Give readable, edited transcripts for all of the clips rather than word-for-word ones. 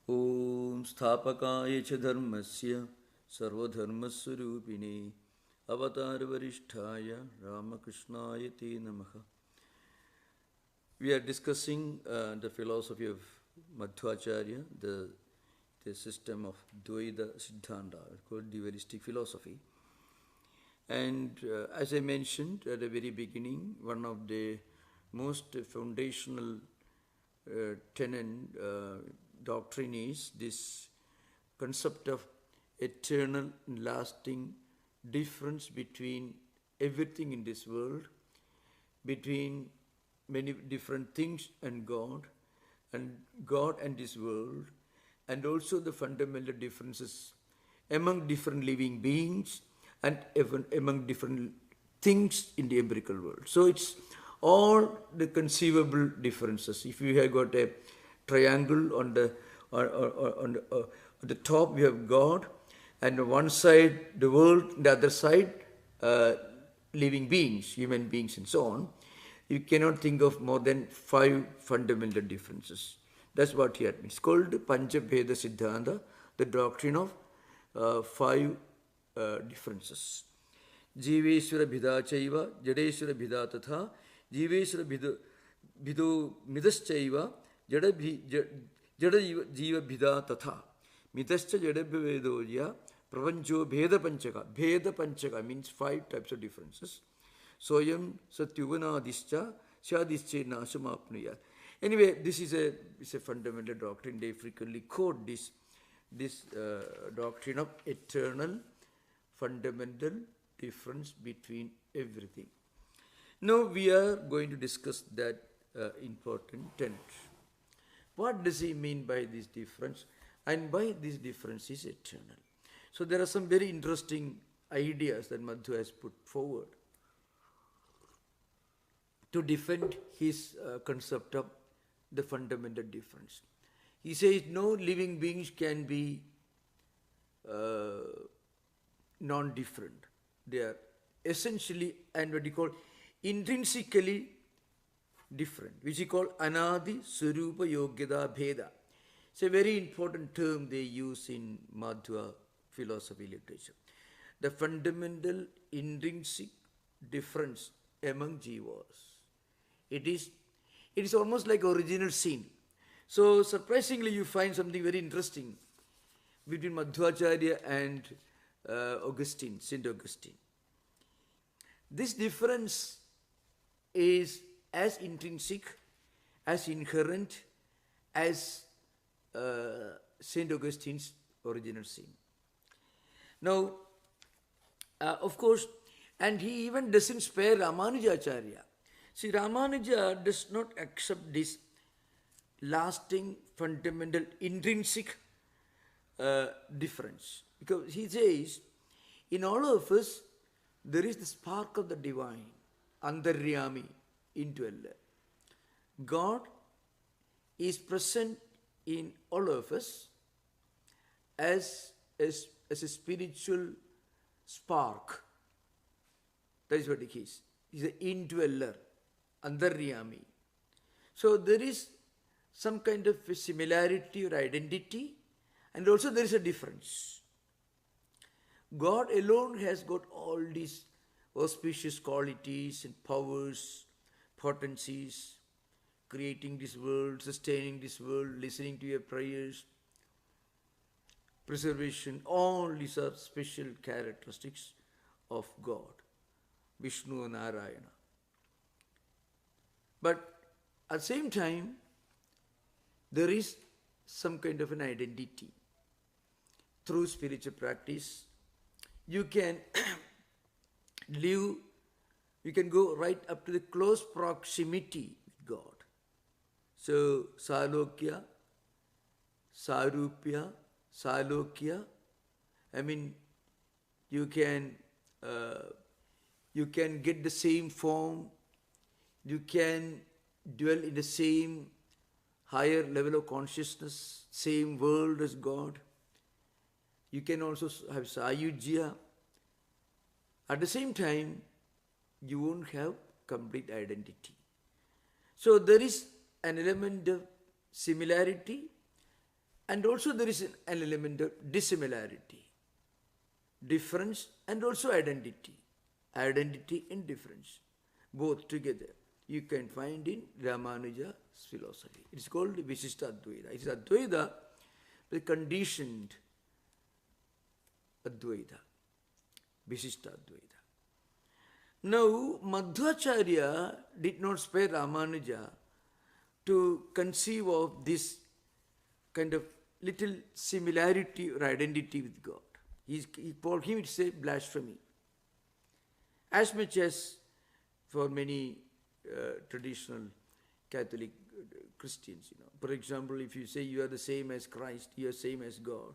Om Sthapakaya cha dharmasya sarvadharmaswarupine avatar varishtaya Ramakrishnaya te namaha. We are discussing the philosophy of Madhvacharya, the system of Dvaita Siddhanta, called dualistic philosophy. And as I mentioned at the very beginning, one of the most foundational doctrine is this concept of eternal and lasting difference between everything in this world, between many different things and God and this world, and also the fundamental differences among different living beings and even among different things in the empirical world. So it's all the conceivable differences. If you have got a triangle on the top, we have God, and on one side the world, the other side living beings, human beings, and so on. You cannot think of more than 5 fundamental differences. That's what here means. It's called Panchabheda Siddhanta, the doctrine of 5 differences. Jiveshwara bhida chaiva, jadeshwara bhida tatha, jiveshwara bhido midaschaiva, jada jiva bhida tatha. Midascha jada bhedoya, pravancho bheda panchaka. Bheda panchaka means 5 types of differences. Soyam satyuvanadischa shadische nasamapnuya. Anyway, this is a fundamental doctrine. They frequently quote this doctrine of eternal fundamental difference between everything. Now we are going to discuss that important tenet. What does he mean by this difference, and why this difference is eternal? So there are some very interesting ideas that Madhva has put forward to defend his concept of the fundamental difference. He says no living beings can be non-different. They are essentially and what you call intrinsically different, which he call anadi surupa yogyada bheda. It's a very important term they use in Madhva philosophy literature. The fundamental intrinsic difference among jivas. It is almost like original sin. So surprisingly you find something very interesting between Madhvacharya and Augustine, Saint Augustine. This difference is as intrinsic, as inherent as Saint Augustine's original sin. Now, of course, and he even doesn't spare Ramanujacharya. See, Ramanuja does not accept this lasting, fundamental, intrinsic difference. Because he says, in all of us, there is the spark of the divine, Antaryami, indweller. God is present in all of us as a spiritual spark. That is what he is. He is an indweller, Antaryami. So there is some kind of a similarity or identity, and also there is a difference. God alone has got all these auspicious qualities and powers, potencies, creating this world, sustaining this world, listening to your prayers, preservation. All these are special characteristics of God, Vishnu and Narayana. But at the same time, there is some kind of an identity. Through spiritual practice, you can live, you can go right up to the close proximity with God. So, Salokya, Sarupya, Salokya, I mean, you can get the same form, you can dwell in the same higher level of consciousness, same world as God. You can also have Sayujya. At the same time, you won't have complete identity. So there is an element of similarity And also there is an element of dissimilarity, difference and also identity. Identity and difference, both together, you can find in Ramanuja's philosophy. It's called Visishta Advaita. It's Advaita, but conditioned Advaita, Visishta Advaita. Now, Madhvacharya did not spare Ramanuja to conceive of this kind of little similarity or identity with God. For him it's a blasphemy. As much as for many traditional Catholic Christians, For example, if you say you are the same as Christ, you are the same as God,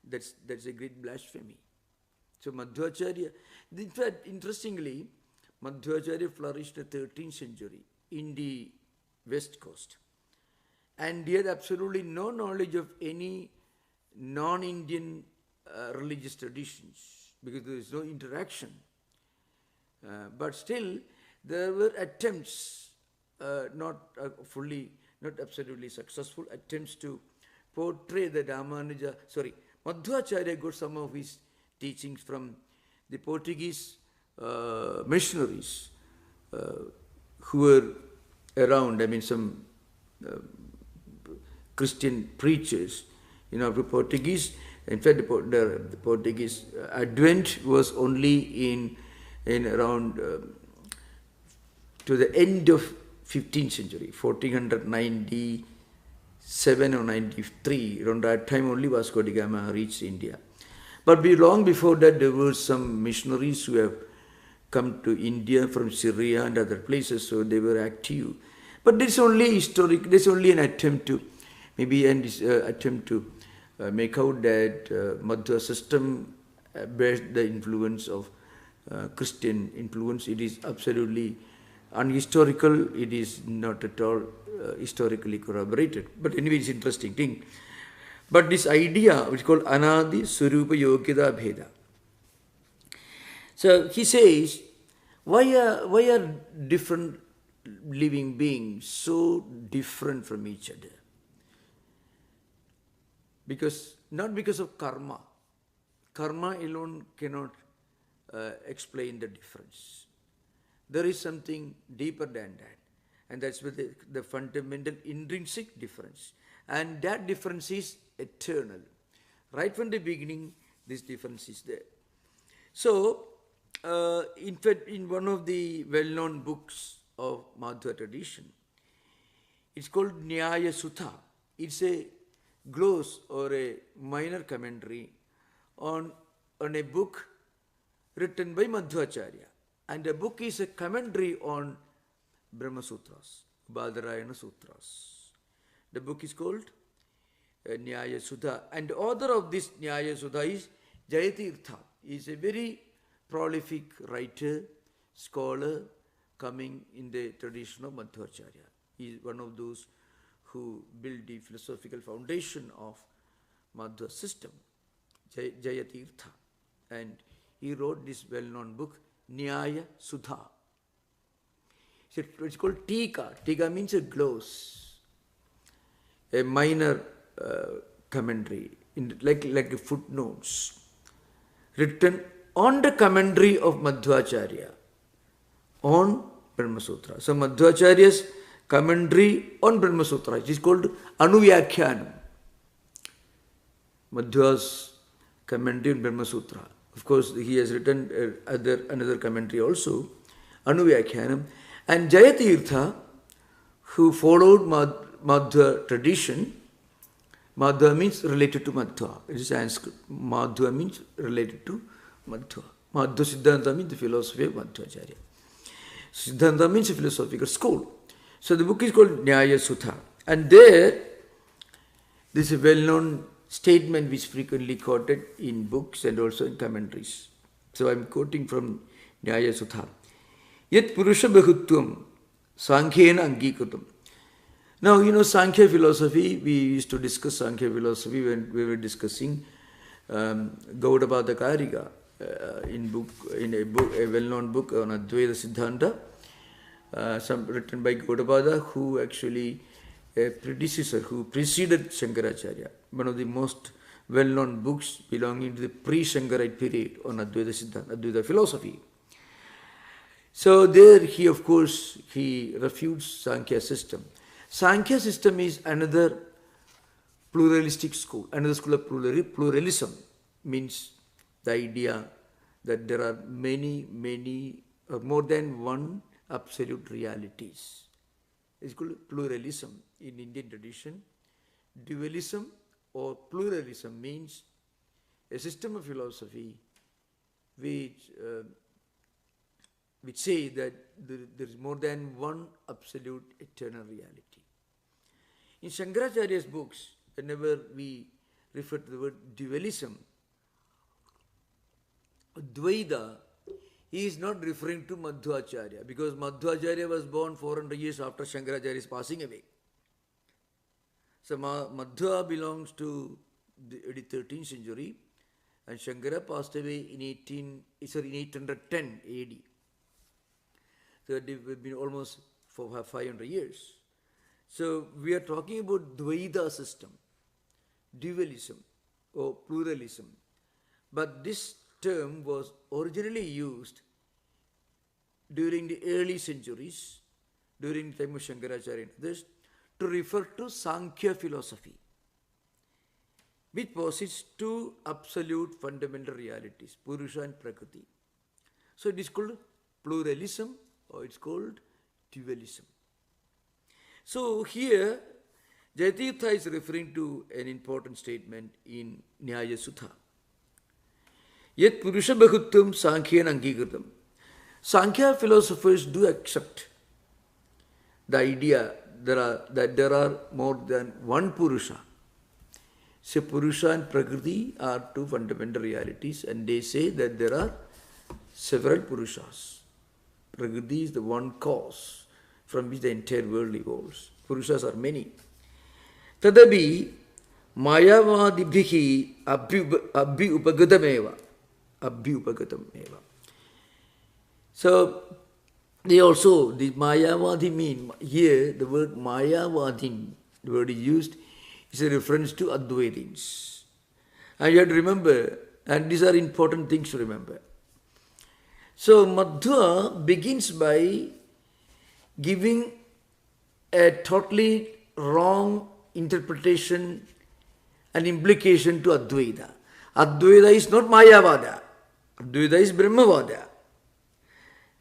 that's a great blasphemy. So Madhvacharya, in fact, interestingly, Madhvacharya flourished in the 13th century in the West Coast. And he had absolutely no knowledge of any non-Indian religious traditions because there is no interaction. But still, there were attempts, not absolutely successful attempts to portray the Madhvacharya got some of his teachings from the Portuguese missionaries who were around, some Christian preachers, the Portuguese. In fact, the Portuguese Advent was only in around to the end of 15th century, 1497 or 93. Around that time only Vasco da Gama reached India. But long before that, there were some missionaries who have come to India from Syria and other places, so they were active. But this is only historic. This is only an attempt to make out that Madhva system bears the influence of Christian influence. It is absolutely unhistorical. It is not at all historically corroborated. But anyway, it's an interesting thing. But this idea, which is called Anadi Surupa Yogyata Bheda. So he says, why are different living beings so different from each other? Not because of karma. Karma alone cannot explain the difference. There is something deeper than that. And that's with the fundamental intrinsic difference. And that difference is eternal. Right from the beginning, this difference is there. So, in fact, in one of the well-known books of Madhva tradition, it's called Nyaya Sutta. It's a gloss or a minor commentary on a book written by Madhvacharya. And the book is a commentary on Brahma Sutras, Badarayana Sutras. The book is called Nyaya Sudha. And the author of this Nyaya Sudha is Jayatirtha. He is a very prolific writer, scholar, coming in the tradition of Madhvacharya. He is one of those who built the philosophical foundation of Madhva system, Jayatirtha. And he wrote this well-known book, Nyaya Sudha. It's called Tika. Tika means a gloss, a minor commentary, like footnotes, written on the commentary of Madhvacharya on Brahma Sutra. So Madhvacharya's commentary on Brahma Sutra, it is called Anuvyakyanam. Madhva's commentary on Brahma Sutra. Of course, he has written another commentary also, Anuvyakyanam. And Jayatirtha, who followed Madhva tradition, Madhva means related to Madhva. It is Sanskrit. Madhva means related to Madhva. Madhva Siddhanta means the philosophy of Madhvacharya. Siddhanta means a philosophical school. So the book is called Nyaya Sutta. And there is a well-known statement which is frequently quoted in books and also in commentaries. So I am quoting from Nyaya Sutta. Yet Purusha Bahutvam Sankhena Angikutam. Now, Sankhya philosophy, we used to discuss Sankhya philosophy when we were discussing Gaudapada Karika in a well-known book on Advaita Siddhanta, written by Gaudapada, who actually a predecessor who preceded Shankaracharya, one of the most well-known books belonging to the pre-Shankarite period on Advaita Siddhanta, Advaita philosophy. So there he, of course, he refutes Sankhya system. Sankhya system is another pluralistic school, another school of pluralism, means the idea that there are many, or more than one absolute realities. It's called pluralism in Indian tradition. Dualism or pluralism means a system of philosophy which say that there is more than one absolute eternal reality. In Shankaracharya's books, whenever we refer to the word dualism, Dvaita, he is not referring to Madhvacharya, because Madhvacharya was born 400 years after Shankaracharya's passing away. So Madhva belongs to the early 13th century, and Shankara passed away in 810 AD. So it has been almost for 500 years. So we are talking about Dvaita system, dualism or pluralism. But this term was originally used during the early centuries, during the time of Shankaracharya and others, to refer to Sankhya philosophy, which posits two absolute fundamental realities, Purusha and Prakriti. So it is called pluralism or it's called dualism. So here, Jayatirtha is referring to an important statement in Nyaya Sutta. Yet Purusha Bahutvam Sankhyan Angikritam. Sankhya philosophers do accept the idea that there are more than one Purusha. So Purusha and Prakriti are two fundamental realities, and they say that there are several Purushas. Prakriti is the one cause from which the entire world evolves. Purushas are many. Tadabi mayavadibhihi abhyupagatameva. Abhyupagatameva. So they also, the mayavadi mean, here the word mayavadi, the word is used, is a reference to Advaitins. And you have to remember, and these are important things to remember. So Madhva begins by giving a totally wrong interpretation and implication to Advaita. Advaita is not Mayavada. Advaita is Brahmavada.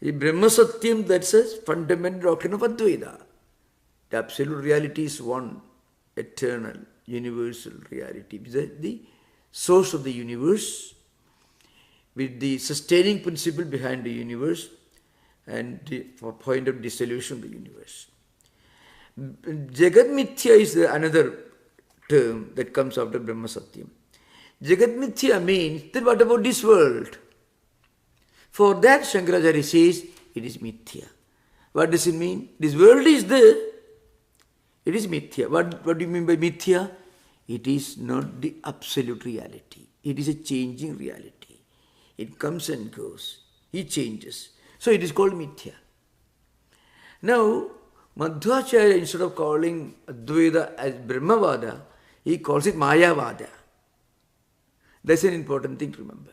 The Brahma Satyam, that's a fundamental doctrine of Advaita. The absolute reality is one, eternal, universal reality. The source of the universe, with the sustaining principle behind the universe and the point of dissolution of the universe. Jagat Mithya is another term that comes after Brahma Satyam. Jagat Mithya means that what about this world? For that Shankaracharya says it is Mithya. What does it mean? This world is there. It is Mithya. What do you mean by Mithya? It is not the absolute reality. It is a changing reality. It comes and goes. It changes. So it is called Mithya. Now, Madhvacharya, instead of calling Advaita as Brahmavada, he calls it Mayavada. That's an important thing to remember.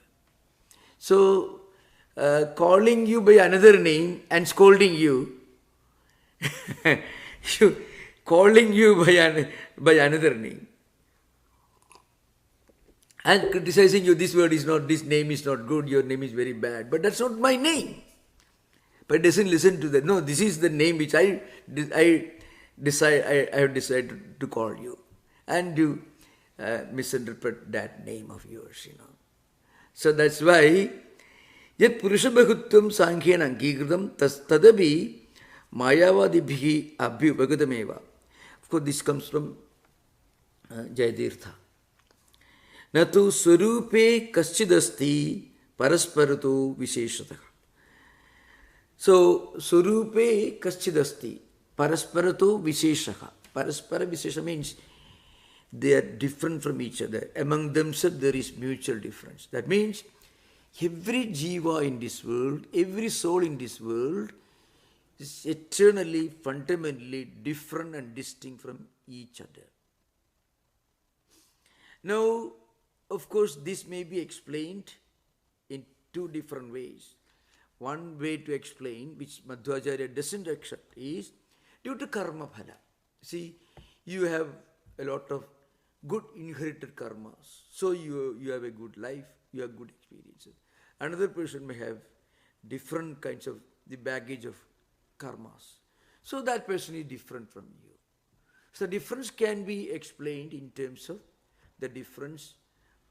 So, calling you by another name and scolding you, calling you by another name, and criticizing you, this name is not good, your name is very bad. But that's not my name. But doesn't listen to that. No, this is the name which I have decided to call you. And you misinterpret that name of yours, So that's why, yet Purusha Bahutvam Sankhyan Angikritam tadabi mayavadibhihi abhyupagatameva. Of course, this comes from Jayatirtha. Natu swarupe kaschidasti parasparato visheshataha. So, swarupe kaschidasti parasparato visheshaha. Paraspara vishesha means they are different from each other. Among themselves there is mutual difference. That means every jiva in this world, every soul in this world is eternally, fundamentally different and distinct from each other. Now, of course, this may be explained in two different ways. One way to explain, which Madhvacharya doesn't accept, is due to karma phala. See, you have a lot of good inherited karmas. So you have a good life, you have good experiences. Another person may have different kinds of the baggage of karmas. So that person is different from you. So difference can be explained in terms of the difference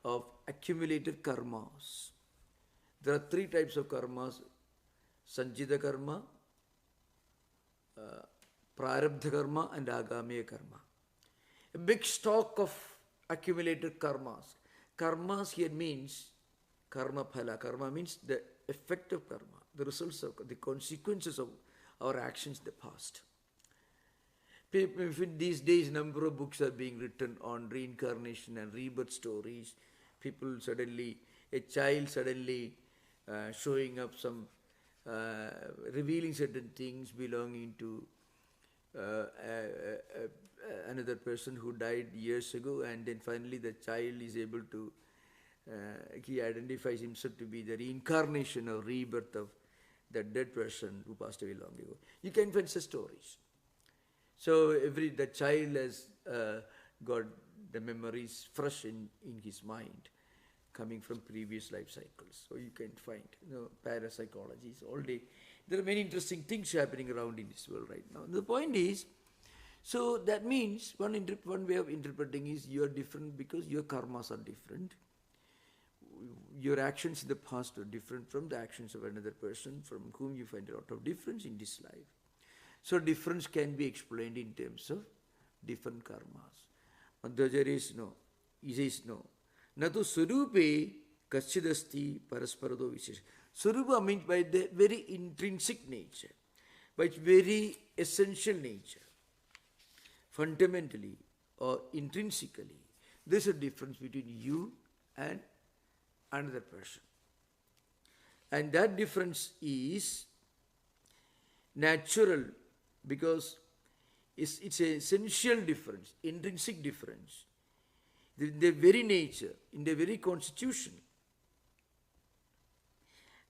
of accumulated karmas. There are three types of karmas: Sanjita karma, Prarabdha karma, and Agamiya karma. A big stock of accumulated karmas. Karmas here means karma phala. Karma means the effect of karma, the results of the consequences of our actions in the past. These days, number of books are being written on reincarnation and rebirth stories. People suddenly, a child suddenly showing up some, revealing certain things belonging to another person who died years ago, and then finally the child is able to, he identifies himself to be the reincarnation or rebirth of that dead person who passed away long ago. You can find such stories. So the child has got the memories fresh in his mind, coming from previous life cycles. So you can find, parapsychology all day. There are many interesting things happening around in this world right now. The point is, so that means one way of interpreting is you are different because your karmas are different. Your actions in the past are different from the actions of another person from whom you find a lot of difference in this life. So difference can be explained in terms of different karmas. Madhvacharya is no. He says no. Natu surupe kaschidasti parasparado vishesha. Surupa means by the very intrinsic nature, by its very essential nature, fundamentally or intrinsically. There's a difference between you and another person. And that difference is natural because it's an essential difference, intrinsic difference, in their very nature, in their very constitution.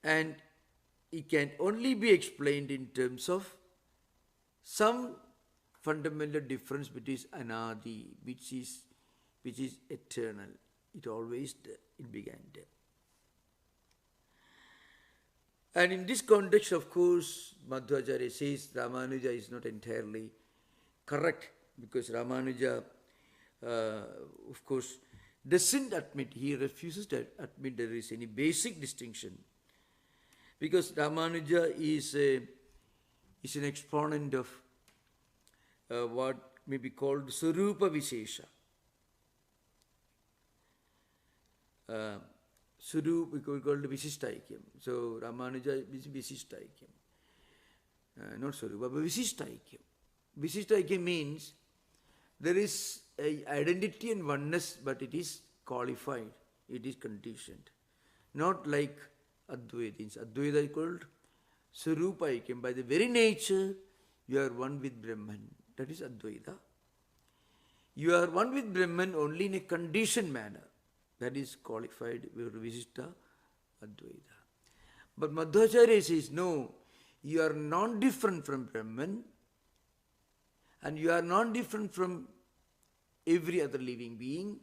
And it can only be explained in terms of some fundamental difference between anadi, which is eternal. It always it began there. And in this context, of course, Madhvacharya says Ramanuja is not entirely correct, because Ramanuja, of course, doesn't admit, he refuses to admit there is any basic distinction, because Ramanuja is an exponent of what may be called Sarupa Vishesha. Surup, we call it Visishtaikyam. So Ramanuja is Visishtaikyam. Not Surupa, but Visishtaikyam. Visishtaikyam means there is a identity and oneness, but it is qualified, it is conditioned. Not like Advaita. Advaita is called Surupaikyam. By the very nature, you are one with Brahman. That is Advaita. You are one with Brahman only in a conditioned manner. That is qualified with Visishta Advaita. But Madhvacharya says, no, you are non-different from Brahman, and you are non-different from every other living being.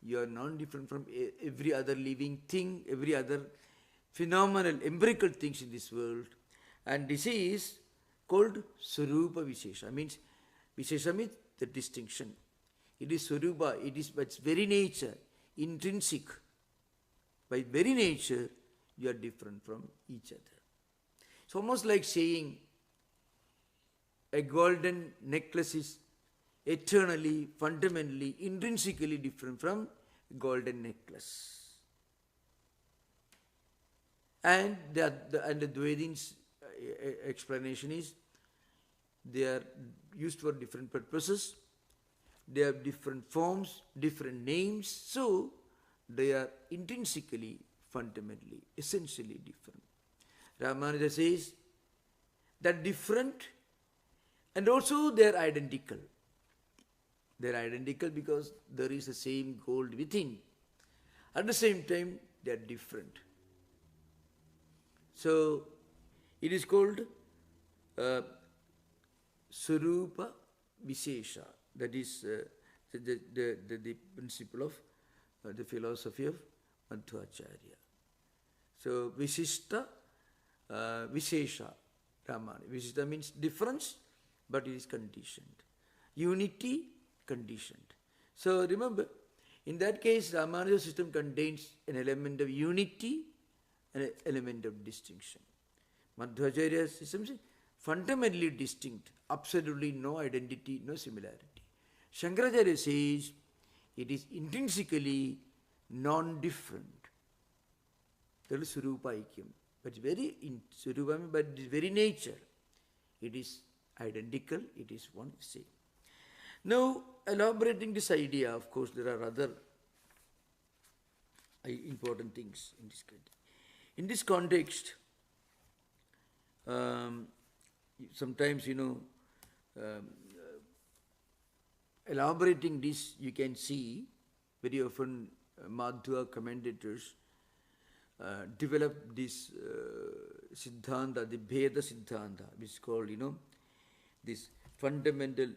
You are non-different from every other living thing, every other phenomenal, empirical things in this world. And this is called Sarupa Vishesha. Means Vishesha means the distinction. It is Sarupa, it is by its very nature, intrinsic. By very nature, you are different from each other. It's almost like saying a golden necklace is eternally, fundamentally, intrinsically different from a golden necklace. And the Dvaita's explanation is they are used for different purposes. They have different forms, different names, so they are intrinsically, fundamentally, essentially different. Ramanuja says They're different and also they're identical. They're identical because there is the same gold within. At the same time, they're different. So, it is called Surupa Vishesha. That is the principle of the philosophy of Madhvacharya. So, Vishishta, Vishesha, Ramana. Vishishta means difference, but it is conditioned. Unity, conditioned. So, remember, in that case, Ramanuja system contains an element of unity and an element of distinction. Madhvacharya system is fundamentally distinct, absolutely no identity, no similarity. Shankaracharya says it is intrinsically non-different. That is Surupa Aikyam. But it's Surupa, but its very nature. It is identical, it is one same. Now, elaborating this idea, of course, there are other important things in this context. In this context, sometimes, elaborating this, you can see very often Madhva commentators develop this Siddhanta, the Bheda Siddhanta, which is called, this fundamental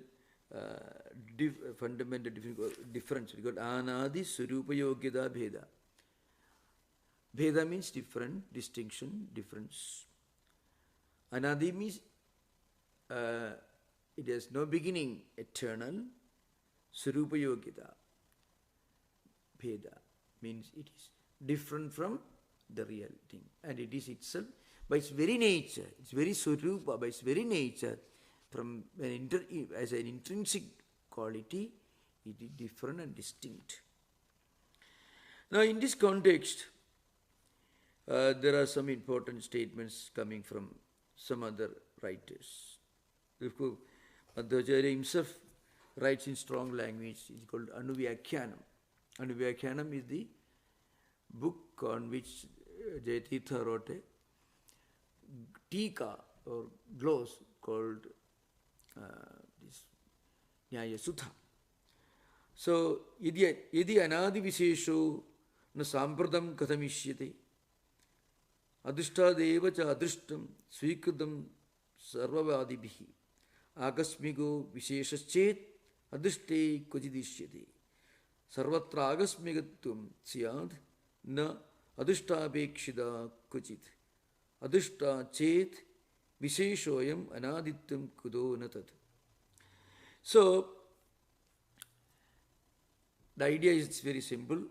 difference. We got Anadi Surupa Yogyada Bheda. Bheda means different, distinction, difference. Anadi means it has no beginning, eternal. Surupa Yogyada Bheda means it is different from the real thing. And it is itself, by its very nature, it's very Surupa, by its very nature, from as an intrinsic quality, it is different and distinct. Now, in this context, there are some important statements coming from some other writers. Madhvacharya himself writes in strong language. It's called Anuvyakyanam. Anuvyakyanam is the book on which Jayatirtha wrote a tika or gloss called this Nyaya Sutha. So, yadi anadi vishesho na sampradam katamishyate adhishtadeva cha adhishtam swikritam sarvavadibhihi akasmigo visheshaschet adhishte kvachidishyate sarvatra akasmigatvam syad na adhishtabekshida kvachit adhishta chet visheshoyam anadityam kudo natat. So, the idea is very simple.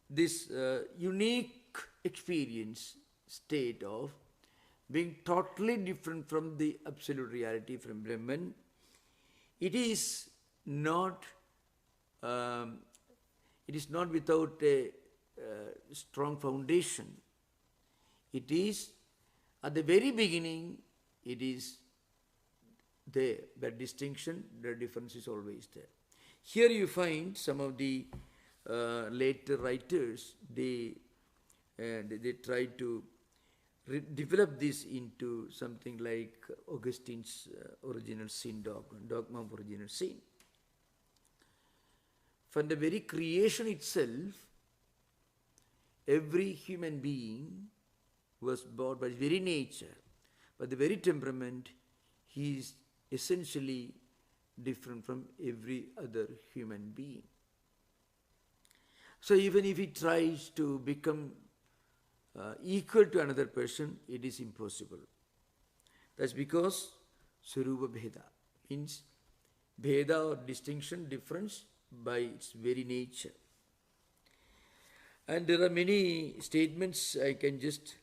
This unique experience state of being totally different from the absolute reality, from Brahman, it is not without a strong foundation. It is at the very beginning, it is there. That distinction, the difference is always there. Here you find some of the later writers, they try to develop this into something like Augustine's original sin dogma of original sin. From the very creation itself, every human being was born by his very nature, by the very temperament, he is essentially different from every other human being. So even if he tries to become equal to another person, it is impossible. That's because Surupa Bheda means Bheda or distinction, difference by its very nature. And there are many statements I can just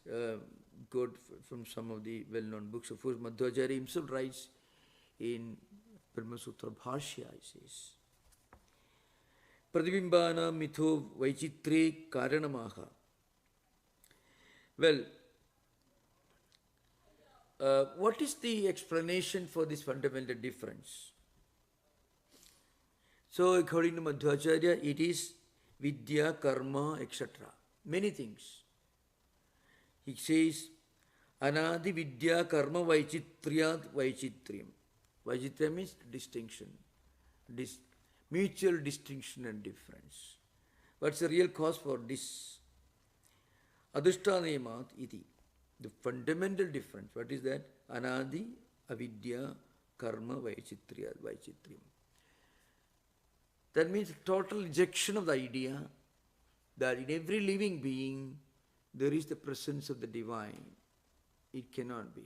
quote from some of the well-known books. Of course, Madhvacharya himself writes in Brahma Sutra Bhashya, he says, Pratibimbana mitho vaichitre karanamaha. Well, what is the explanation for this fundamental difference? So, according to Madhvacharya, it is Vidya, Karma, etc. Many things. He says, Anadi Vidya Karma Vaichitriyat Vaichitriyam. Vaichitriyam means distinction, mutual distinction and difference. What's the real cause for this? Adhishthanayamat iti. The fundamental difference. What is that? Anadi Avidya Karma Vaichitriyat Vaichitriyam. That means total rejection of the idea that in every living being there is the presence of the divine. It cannot be.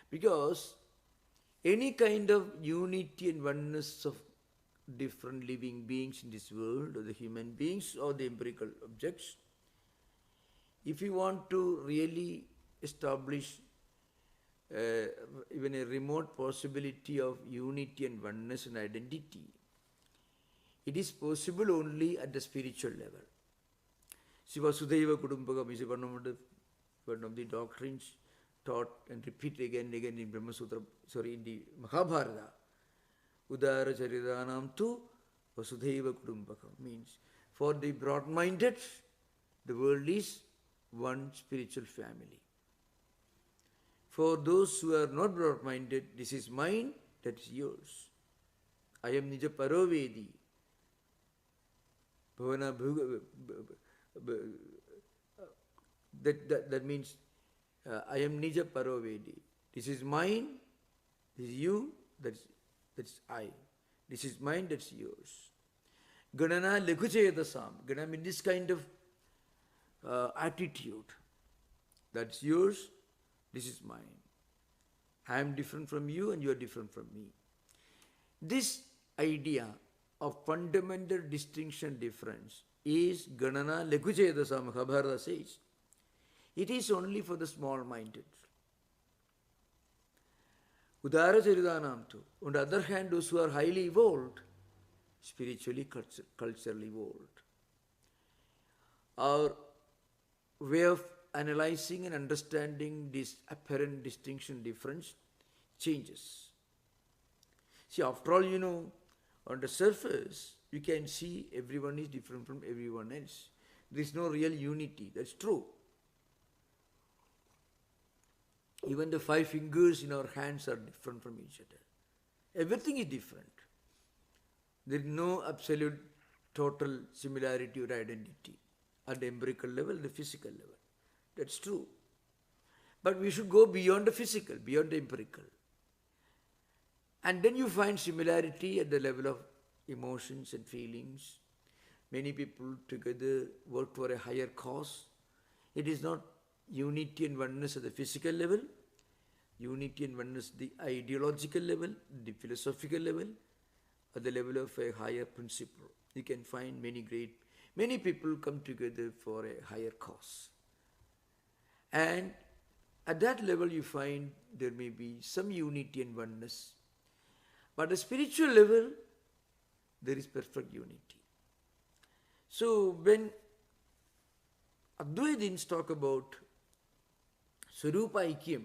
Because any kind of unity and oneness of different living beings in this world, or the human beings or the empirical objects, if you want to really establish even a remote possibility of unity and oneness and identity, it is possible only at the spiritual level. Sivasudhaiva Kudumbakam is one of the doctrines taught and repeated again and again in Brahma Sutra, in the Mahabharata. Udara Charidanam tu Vasudhaiva Kudumbakam means for the broad-minded, the world is one spiritual family. For those who are not broad-minded, this is mine, that is yours. I am Nija Parovedi. That means I am Nija Parovedi. This is mine, this is you, that's I. This is mine, that's yours. Ganana Lekuchayadasam. Ganana means this kind of attitude. That's yours, this is mine. I am different from you and you are different from me. This idea of fundamental distinction difference is Ganana Lekuchayadasam, Mahabharata says. It is only for the small-minded. Udara Charidanam too. On the other hand, those who are highly evolved, spiritually, culturally evolved, our way of analyzing and understanding this apparent distinction difference changes. See, after all, on the surface, you can see everyone is different from everyone else. There is no real unity. That's true. Even the 5 fingers in our hands are different from each other. Everything is different. There is no absolute total similarity or identity at the empirical level, the physical level. That's true. But we should go beyond the physical, beyond the empirical. And then you find similarity at the level of emotions and feelings. Many people together work for a higher cause. It is not unity and oneness at the physical level, unity and oneness at the ideological level, the philosophical level, at the level of a higher principle. You can find many people come together for a higher cause. And at that level you find there may be some unity and oneness. But at the spiritual level, there is perfect unity. So when Advaitins talk about Swarupa Aikyam,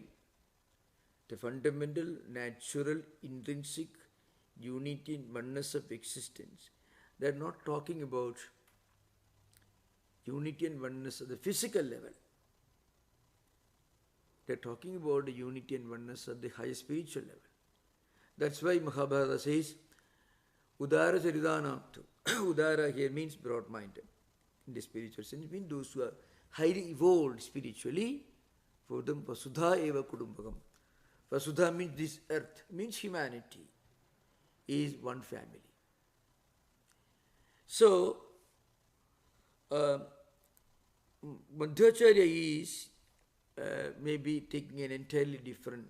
the fundamental, natural, intrinsic unity and oneness of existence, they are not talking about unity and oneness at the physical level. They are talking about the unity and oneness at the higher spiritual level. That's why Mahabharata says, Udara Charidanaptu. Udara here means broad-minded. In the spiritual sense, means those who are highly evolved spiritually. For them, Vasudha eva Kudumbakam. Vasudha means this earth, means humanity is one family. So, Madhvacharya is maybe taking an entirely different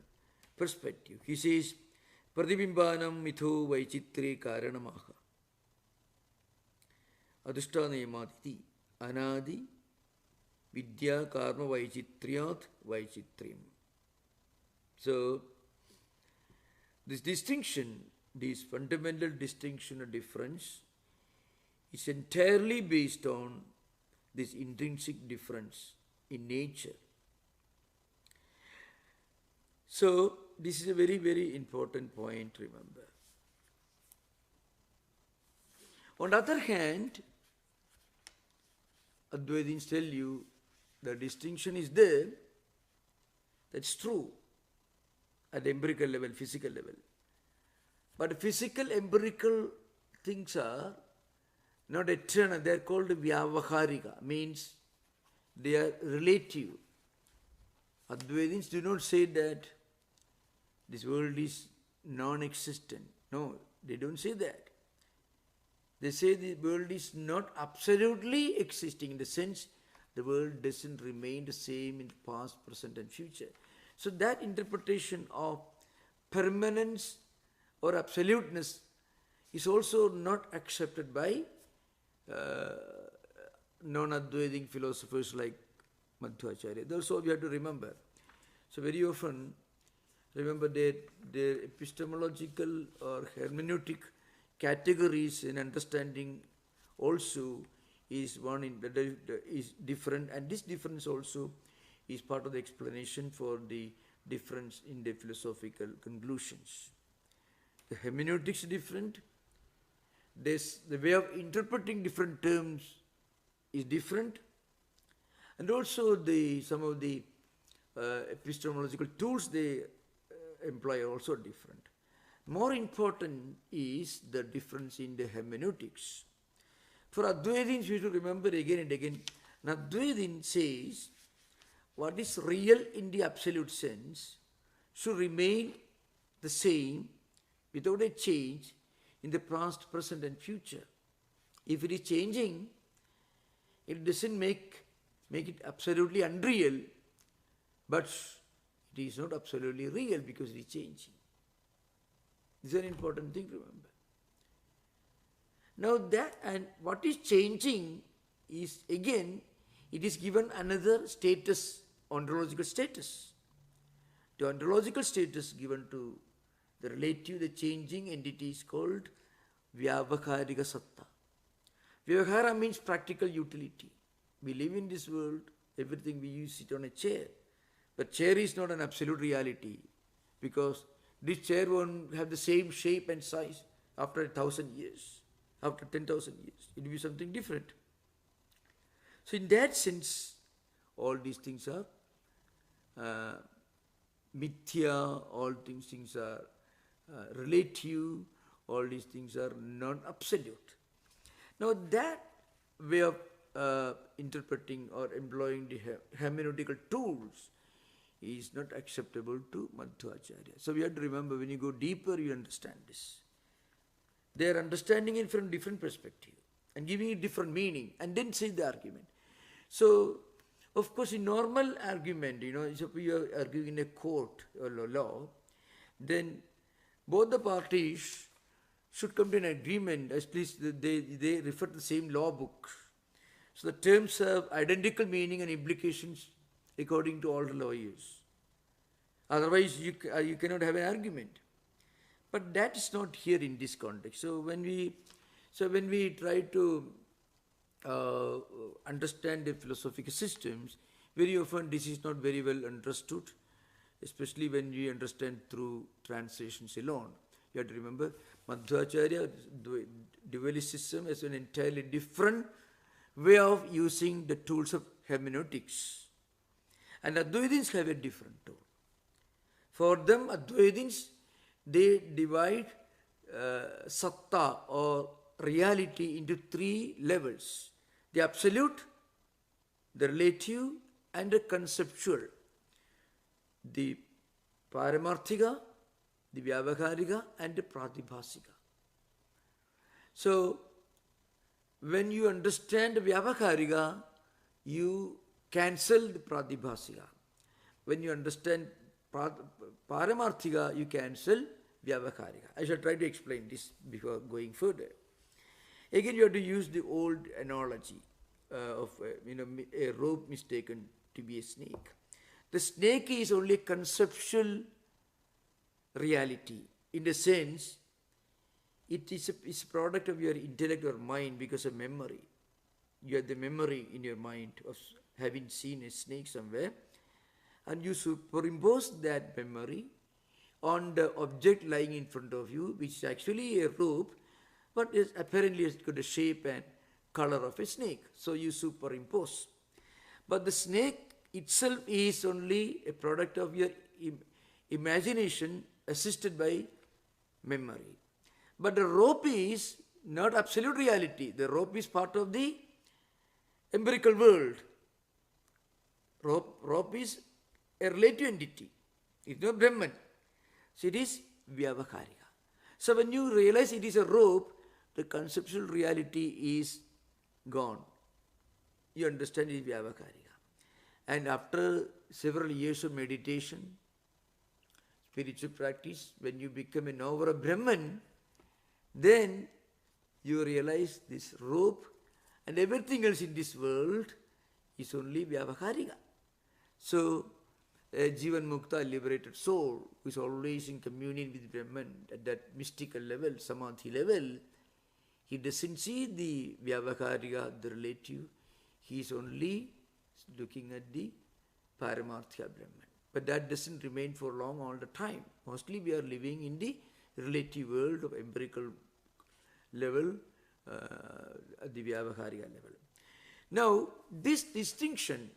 perspective. He says, Pradibimbanam mitho vaichitre karanamaha. Adhishthanayamat anadi vidya karma vaichitriyat vaichitriyam. So, this distinction, this fundamental distinction or difference is entirely based on this intrinsic difference in nature. So, this is a very, very important point to remember. On the other hand, Advaitins tell you the distinction is there, That's true at the empirical level, physical level. But physical, empirical things are not eternal. They are called vyavaharika, means they are relative. Advaitins do not say that this world is non-existent. No, they don't say that. They say the world is not absolutely existing in the sense the world doesn't remain the same in the past, present and future. So that interpretation of permanence or absoluteness is also not accepted by non-Advaitic philosophers like Madhvacharya. Also we have to remember. So very often, remember their epistemological or hermeneutic categories in understanding also is one in is different, and this difference also is part of the explanation for the difference in the philosophical conclusions. The hermeneutics is different. The way of interpreting different terms is different, and also some of the epistemological tools they employ are also different. More important is the difference in the hermeneutics. For Advaitins, we should remember again and again, Advaitin says what is real in the absolute sense should remain the same without a change in the past, present and future. If it is changing, it doesn't make it absolutely unreal, but it is not absolutely real because it is changing. This is an important thing to remember. Now that, and what is changing is again, it is given another status, ontological status. The ontological status given to the relative, the changing entity is called vyavaharika satta. Vyavahara means practical utility. We live in this world, everything we use it on a chair. But chair is not an absolute reality because this chair won't have the same shape and size after 1,000 years, after 10,000 years. It will be something different. So in that sense, all these things are mithya, all these things are relative, all these things are non-absolute. Now that way of interpreting or employing the hermeneutical tools is not acceptable to Madhvacharya. So we have to remember, when you go deeper, you understand this. They are understanding it from different perspective and giving it different meaning and then say the argument. So, of course, in normal argument, if you are arguing in a court or law, then both the parties should come to an agreement, at least they refer to the same law book. So the terms have identical meaning and implications according to all the lawyers. Otherwise, you cannot have an argument. But that is not here in this context. So when we try to understand the philosophical systems, very often this is not very well understood, especially when we understand through translations alone. You have to remember, Madhvacharya, dualist system is an entirely different way of using the tools of hermeneutics. And Advaitins have a different tool. For them, Advaitins, they divide satta or reality into three levels: the absolute, the relative, and the conceptual. The paramarthika, the vyavaharika, and the pratibhasika. So, when you understand vyavaharika, you cancel the pratibhasika. When you understand paramarthika, you cancel vyavaharika. I shall try to explain this before going further. Again, you have to use the old analogy of a rope mistaken to be a snake. The snake is only a conceptual reality. In the sense, it's a product of your intellect or mind because of memory. You have the memory in your mind of having seen a snake somewhere, and you superimpose that memory on the object lying in front of you, which is actually a rope, but is apparently it's got the shape and color of a snake. So you superimpose. But the snake itself is only a product of your imagination assisted by memory. But the rope is not absolute reality. The rope is part of the empirical world. Rope is a relative entity. It's not Brahman. So it is Vyavaharika. So when you realize it is a rope, the conceptual reality is gone. You understand it is Vyavaharika. And after several years of meditation, spiritual practice, when you become a knower of Brahman, then you realize this rope and everything else in this world is only Vyavaharika. So, a Jivan Mukta, liberated soul, who is always in communion with Brahman at that mystical level, Samadhi level, he doesn't see the Vyavaharika, the relative. He is only looking at the Paramarthya Brahman. But that doesn't remain for long all the time. Mostly we are living in the relative world of empirical level, at the Vyavaharika level. Now, this distinction,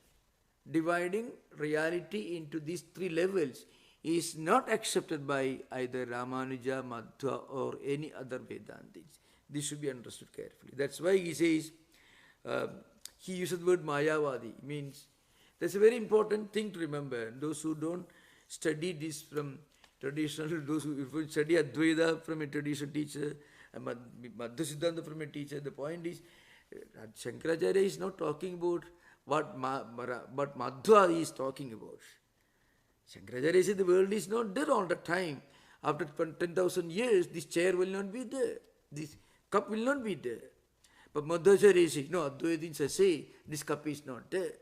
dividing reality into these three levels, is not accepted by either Ramanuja, Madhva or any other Vedantis. This should be understood carefully. That's why he says, he uses the word Mayavadi. Means, that's a very important thing to remember. Those who don't study this from traditional, those who study Dvaita from a traditional teacher, Madhvacharya from a teacher, the point is, Shankaracharya is not talking about what Madhva is talking about. Shankaracharya says the world is not there all the time. After 10,000 years, this chair will not be there. This cup will not be there. But Madhvacharya says, no, Advaitins say, this cup is not there.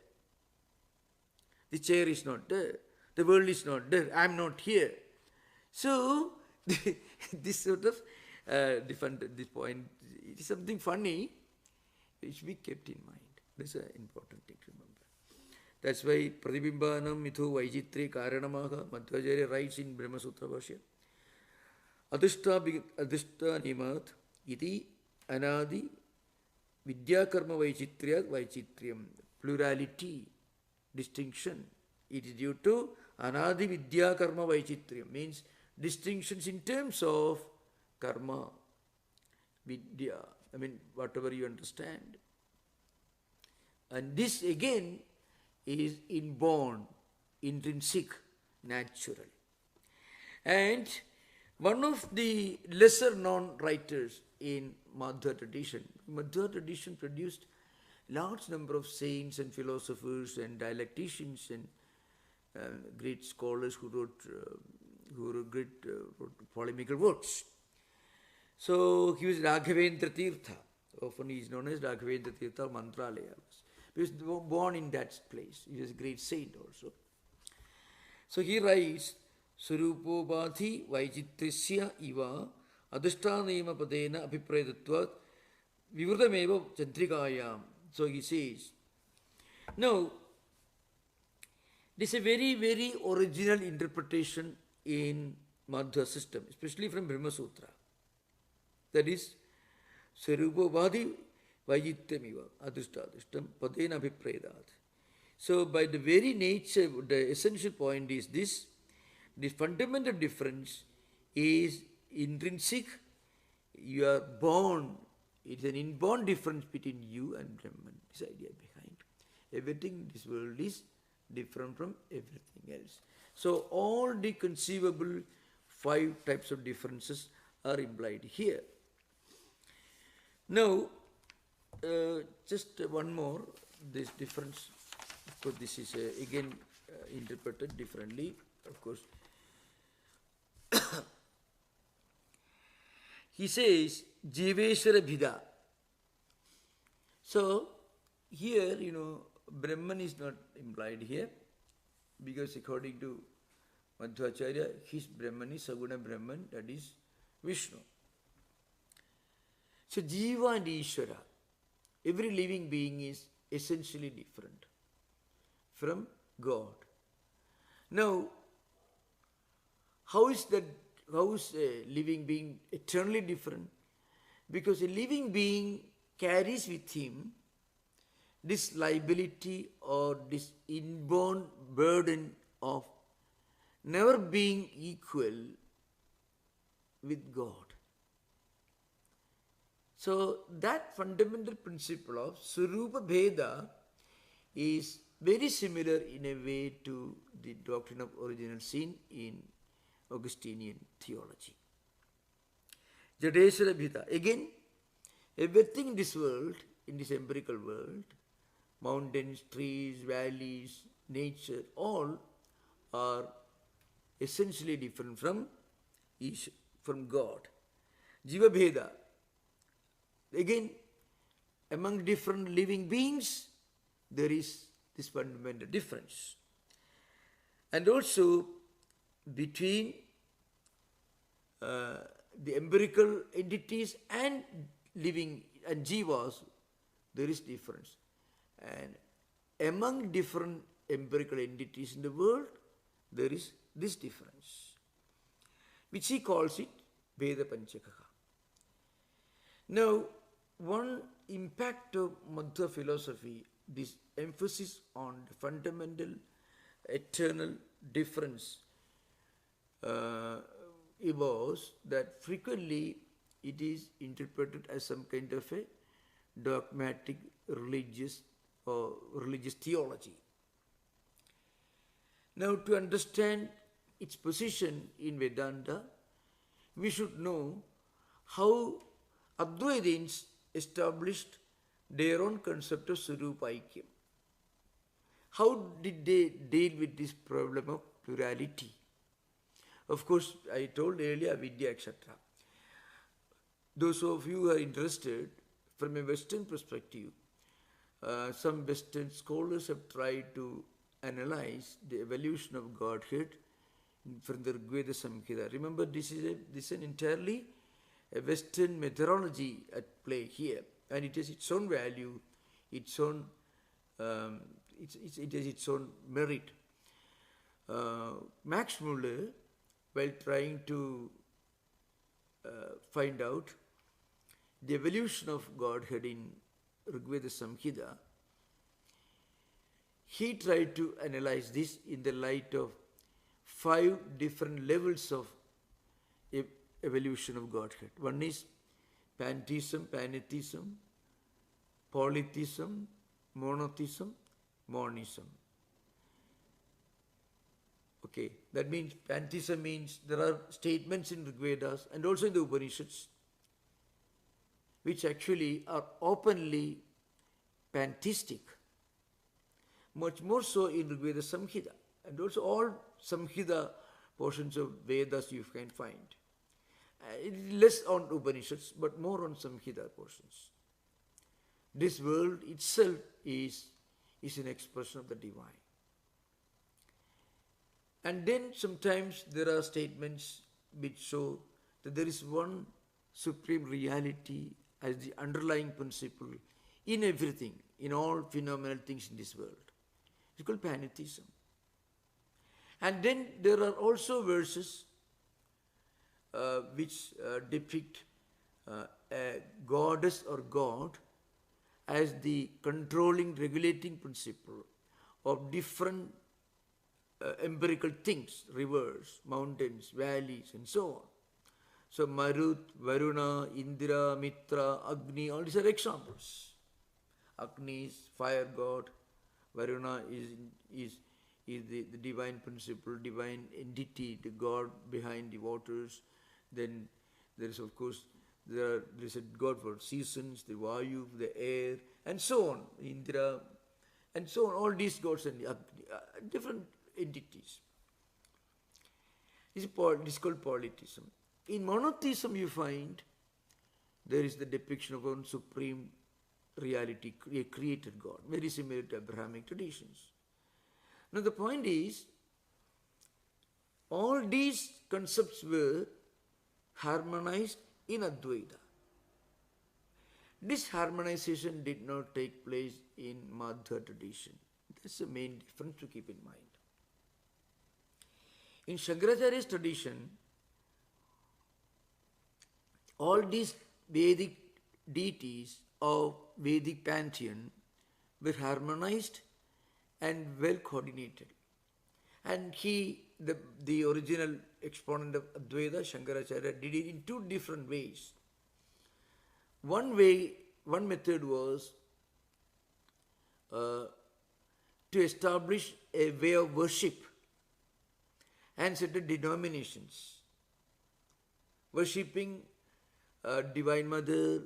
The chair is not there. The world is not there. I am not here. So, this sort of different, this point, it is something funny, it should be kept in mind. This is an important thing to remember. That's why Pradibimbanam Mitho Vaichitri Karanamaha, Madhvacharya writes in Brahma Sutra Bhashya, Adhishta Nimat iti anadi vidyakarma vaichitrya vaichitriam. Plurality, distinction, it is due to anadi vidyakarma vaichitriam, means distinctions in terms of karma, vidya, whatever you understand. And this again is inborn, intrinsic, natural. And one of the lesser known writers in Madhva tradition produced large number of saints and philosophers and dialecticians and great scholars who wrote polemical works. So he was Raghavendra Tirtha. Often he is known as Raghavendra Tirtha Mantralaya. He was born in that place. He was a great saint also. So he writes, Surupobadhi Vaichitrisya iva adhishtanema padena abhiprayadatvat vivrutameva chantrikayam. So he says, now, this is a very, very original interpretation in Madhva system, especially from Brahma Sutra. That is, Sarupavadi Vajityamiva Adhishtam Padena Abhiprayadat. So by the very nature, the essential point is this, the fundamental difference is intrinsic. You are born, it is an inborn difference between you and Brahman. This idea behind. Everything in this world is different from everything else. So all the conceivable 5 types of differences are implied here. Now, just one more, this difference, of course this is again interpreted differently, of course. He says, Jiveshwara Bhida. So, here, Brahman is not implied here, because according to Madhvacharya, his Brahman is Saguna Brahman, that is Vishnu. So, Jiva and Ishvara, every living being is essentially different from God. Now, how is a living being eternally different? Because a living being carries with him this liability or this inborn burden of never being equal with God. So that fundamental principle of Swarupa Bheda is very similar in a way to the doctrine of original sin in Augustinian theology. Jadeshwara Bheda. Again, everything in this world, in this empirical world, mountains, trees, valleys, nature, all are essentially different from God. Jiva Bheda. Again, among different living beings, there is this fundamental difference. And also between the empirical entities and living and jivas, there is difference. And among different empirical entities in the world, there is this difference, which he calls it Veda Panchakaha. Now, one impact of Madhva philosophy, this emphasis on the fundamental, eternal difference, was that frequently it is interpreted as some kind of a dogmatic religious or religious theology. Now, to understand its position in Vedanta, we should know how Advaitins established their own concept of Swarupa Aikyam. How did they deal with this problem of plurality? Of course, I told earlier Vidya, etc. Those of you who are interested from a Western perspective, some Western scholars have tried to analyze the evolution of Godhead from the Rigveda Samhita. Remember, this is an entirely a Western methodology at play here, and it has its own value, its own it has its own merit. Max Muller, while trying to find out the evolution of Godhead in Rigveda Samhita, he tried to analyze this in the light of 5 different levels of evolution of Godhead. One is pantheism, pantheism, polytheism, monotheism, monism. Okay, that means pantheism means there are statements in Rigvedas and also in the Upanishads which actually are openly pantheistic. Much more so in Rigveda Samhita, and also all Samhita portions of Vedas you can find. Less on Upanishads, but more on Samhita portions. This world itself is an expression of the divine. And then sometimes there are statements which show that there is one supreme reality as the underlying principle in everything, in all phenomenal things in this world. It's called pantheism. And then there are also verses which depict a goddess or god as the controlling, regulating principle of different empirical things, rivers, mountains, valleys, and so on. So Marut, Varuna, Indra, Mitra, Agni, all these are examples. Agni is fire god, Varuna is the divine principle, divine entity, the god behind the waters. Then there is, of course, there is a god for seasons, the Vayu, the air, and so on, Indra, and so on. All these gods and different entities. This is called polytheism. In monotheism, you find there is the depiction of one supreme reality, a created God, very similar to Abrahamic traditions. Now the point is, all these concepts were harmonized in Advaita. This harmonization did not take place in Madhva tradition. That's the main difference to keep in mind. In Shankaracharya's tradition, all these Vedic deities of Vedic pantheon were harmonized and well coordinated. And the original exponent of Advaita, Shankaracharya, did it in two different ways. One method was to establish a way of worship and certain denominations. Worshipping Divine Mother,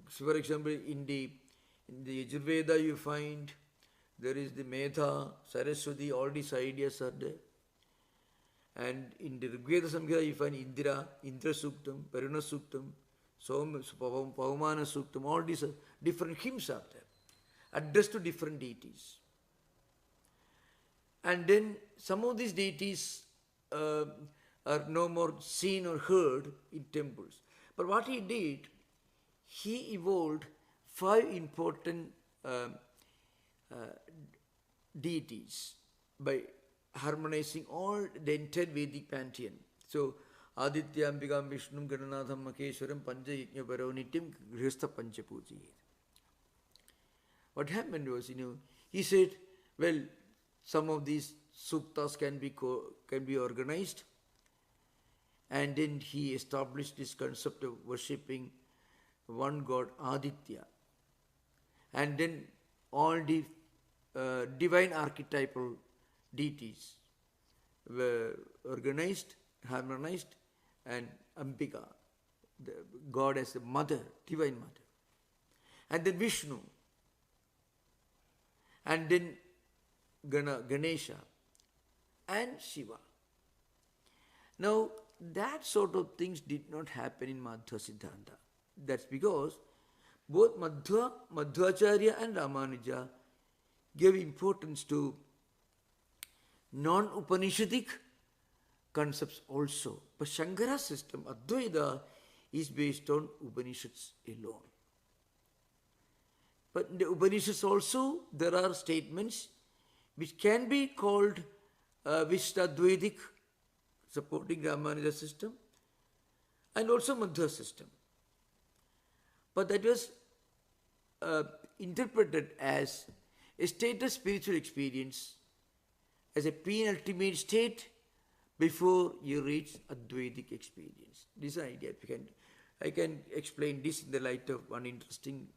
for example, in the Yajurveda you find there is the Medha, Saraswati, all these ideas are there. And in the Rigveda Samhita you find Indra Suktam, Varuna Suktam, Pavamana Suktam, all these different hymns are there, addressed to different deities. And then some of these deities are no more seen or heard in temples. But what he did, he evolved 5 important deities by harmonizing all the entire Vedic pantheon. So, Aditya, Ambika, Vishnu, Gananatham, Makeshwaram, Panja Yajna Varonityam, Grihastha Pancha Pujiyet. What happened was, he said, well, some of these suktas can be organized, and then he established this concept of worshipping one god Aditya, and then all the divine archetypal deities were organized, harmonized, and Ambika, the god as the mother, divine mother, and then Vishnu, and then Ganesha and Shiva. Now, that sort of things did not happen in Madhva Siddhanta. That's because both Madhvacharya and Ramanuja gave importance to non-Upanishadic concepts also. But Shankara's system, Advaita, is based on Upanishads alone. But in the Upanishads also, there are statements which can be called Vishtadvaitic, supporting Ramanuja system, and also Madhva system. But that was interpreted as a state of spiritual experience, as a penultimate state before you reach Advaitic experience. This is an idea. I can explain this in the light of one interesting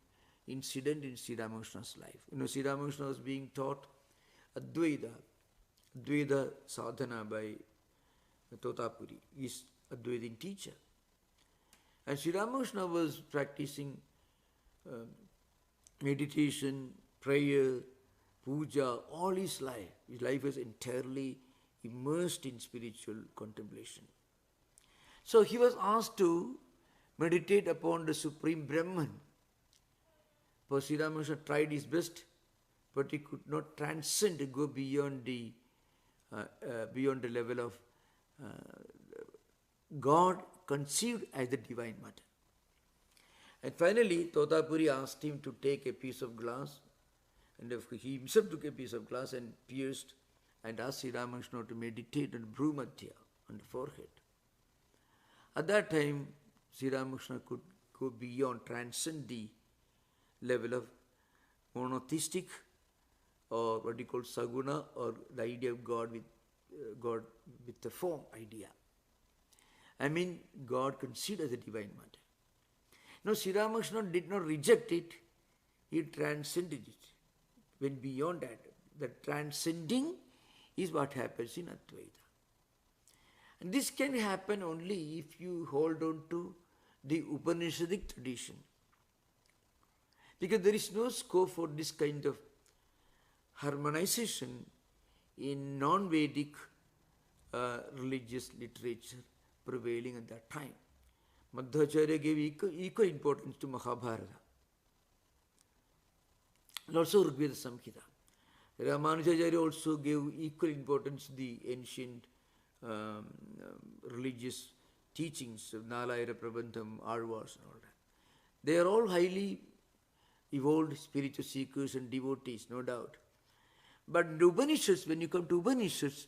incident in Sri Ramakrishna's life. Sri Ramakrishna was being taught Advaita sadhana by Totapuri. He is Advaitin teacher. And Sri Ramakrishna was practicing meditation, prayer, puja, all his life. His life was entirely immersed in spiritual contemplation. So he was asked to meditate upon the Supreme Brahman. For Sri Ramakrishna tried his best, but he could not transcend to go beyond the level of God conceived as the Divine Mother. And finally, Totapuri asked him to take a piece of glass, and he himself took a piece of glass and pierced and asked Sri Ramakrishna to meditate on Bhrumadhya, on the forehead. At that time, Sri Ramakrishna could go beyond, transcend the level of monotheistic, or what you call saguna, or the idea of God with the form idea. I mean, God conceived as a Divine Mother. Now, Sri Ramakrishna did not reject it, he transcended it, went beyond that. The transcending is what happens in Advaita. And this can happen only if you hold on to the Upanishadic tradition. Because there is no scope for this kind of harmonization in non-Vedic religious literature prevailing at that time. Madhvacharya gave equal importance to Mahabharata and also Rigveda Samhita. Ramanujacharya also gave equal importance to the ancient religious teachings of Nalayara Prabandham, Alvars and all that. They are all highly evolved spiritual seekers and devotees, no doubt. But in the Upanishads, when you come to Upanishads,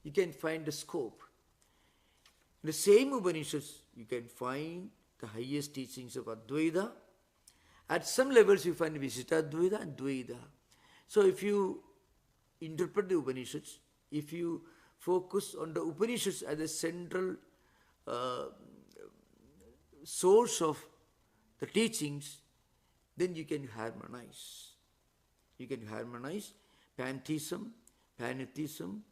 you can find the scope. In the same Upanishads, you can find the highest teachings of Advaita At some levels you find Vishishtadvaita and Dvaita. So if you interpret the Upanishads, if you focus on the Upanishads as a central source of the teachings, then you can harmonize. You can harmonize pantheism, pantheism,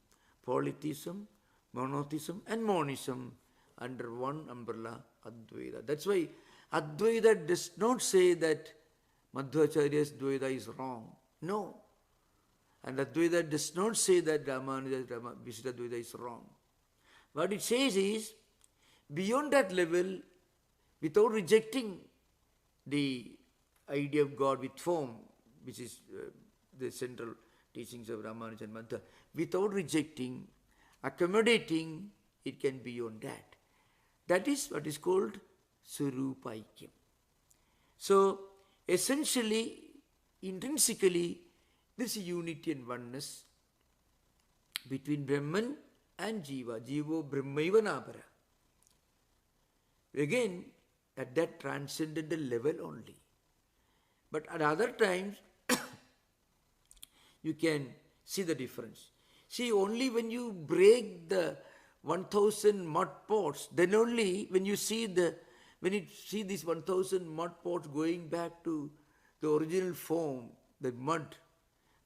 polytheism, monotheism and monism under one umbrella, Advaita. That's why Advaita does not say that Madhvacharya's Dvaita is wrong. No. And Advaita does not say that Ramanuja's Vishishtadvaita is wrong. What it says is, beyond that level, without rejecting the idea of God with form, which is the central teachings of Ramanuja and Madhva, without rejecting, accommodating, it can be beyond that. That is what is called Surupaikyam. So, essentially, intrinsically, there is a unity and oneness between Brahman and Jiva. Jivo Brahmaiva Nabara. Again, at that transcendental level only. But at other times, you can see the difference. See, only when you break the 1,000 mud pots, then only when you see these 1,000 mud pots going back to the original form, the mud,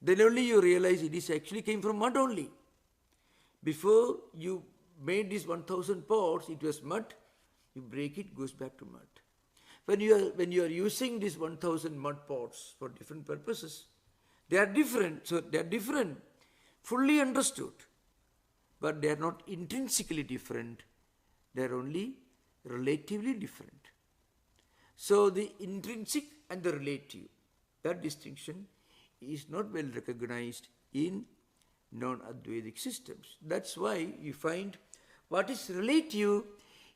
then only you realize it is actually came from mud only. Before you made these 1,000 pots, it was mud. You break it, goes back to mud. When you are using these 1,000 mud pots for different purposes, they are different. So they are different, fully understood, but they are not intrinsically different. They are only relatively different. So the intrinsic and the relative, that distinction is not well recognized in non-Advaitic systems. That's why you find what is relative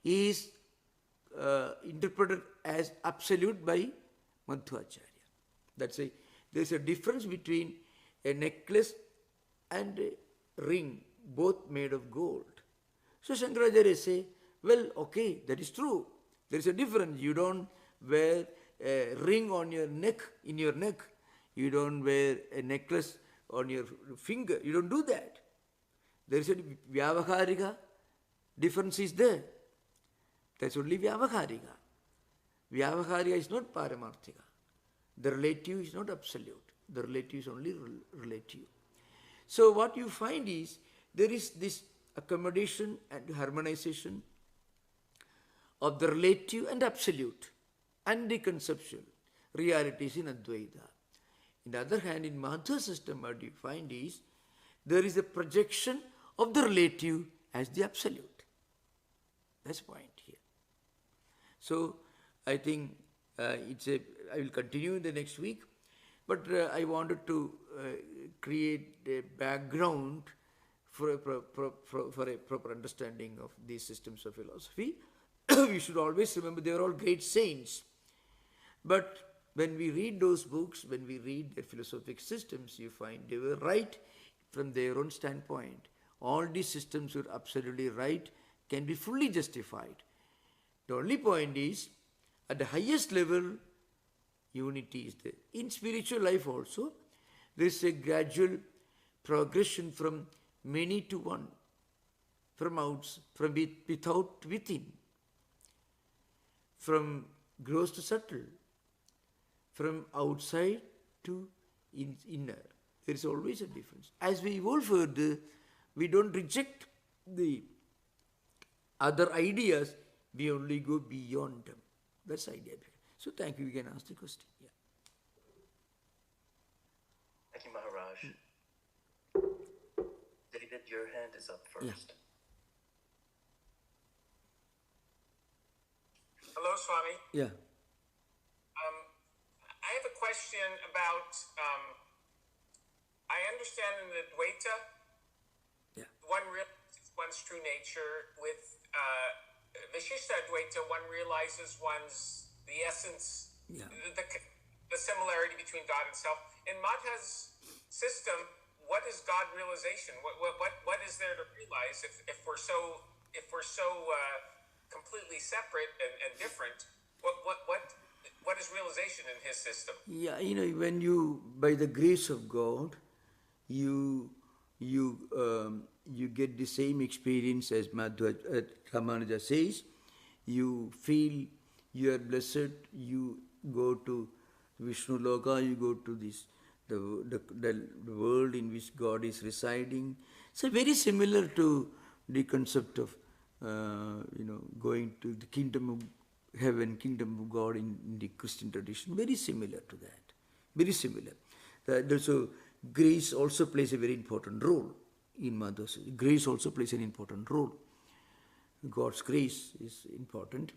is interpreted as absolute by Madhvacharya. That's why there's a difference between a necklace and a ring, both made of gold. So Shankaracharya say, well, okay, that is true. There is a difference. You don't wear a ring on your neck, in your neck. You don't wear a necklace on your finger. You don't do that. There is a vyavaharika difference is there. That's only vyavaharika. Vyavaharika is not paramarthika. The relative is not absolute. The relative is only relative. So what you find is there is this accommodation and harmonization of the relative and absolute and the conceptual realities in Advaita. On the other hand, in Madhva system, what you find is there is a projection of the relative as the absolute. That's the point here. So I think I will continue in the next week, but I wanted to create a background for a proper understanding of these systems of philosophy. We should always remember they are all great saints. But when we read those books, when we read their philosophic systems, you find they were right from their own standpoint. All these systems were absolutely right, can be fully justified. The only point is, at the highest level, unity is there. In spiritual life also, there is a gradual progression from many to one, from without to within, from gross to subtle, from outside to inner. There is always a difference. As we evolve further, we don't reject the other ideas, we only go beyond them. That's the idea. So thank you, we can ask the question. Yeah. Thank you, Maharaj. David, your hand is up first. Yeah. Hello, Swami. Yeah. I have a question about, I understand in the Dvaita, Yeah. one realizes one's true nature. With Vishishtadvaita, one realizes the essence, Yeah. the similarity between God and self. In Madhva's system, what is God realization? What is there to realize if we're so completely separate and different? What is realization in his system. Yeah, when you, by the grace of God, you you get the same experience as Ramanuja says. You feel you are blessed. You go to Vishnu Loka. You go to this the world in which God is residing. So very similar to the concept of going to the kingdom of heaven, kingdom of God in the Christian tradition. Very similar to that. Very similar. So grace also plays a very important role in Madhvacharya. Grace also plays an important role. God's grace is important.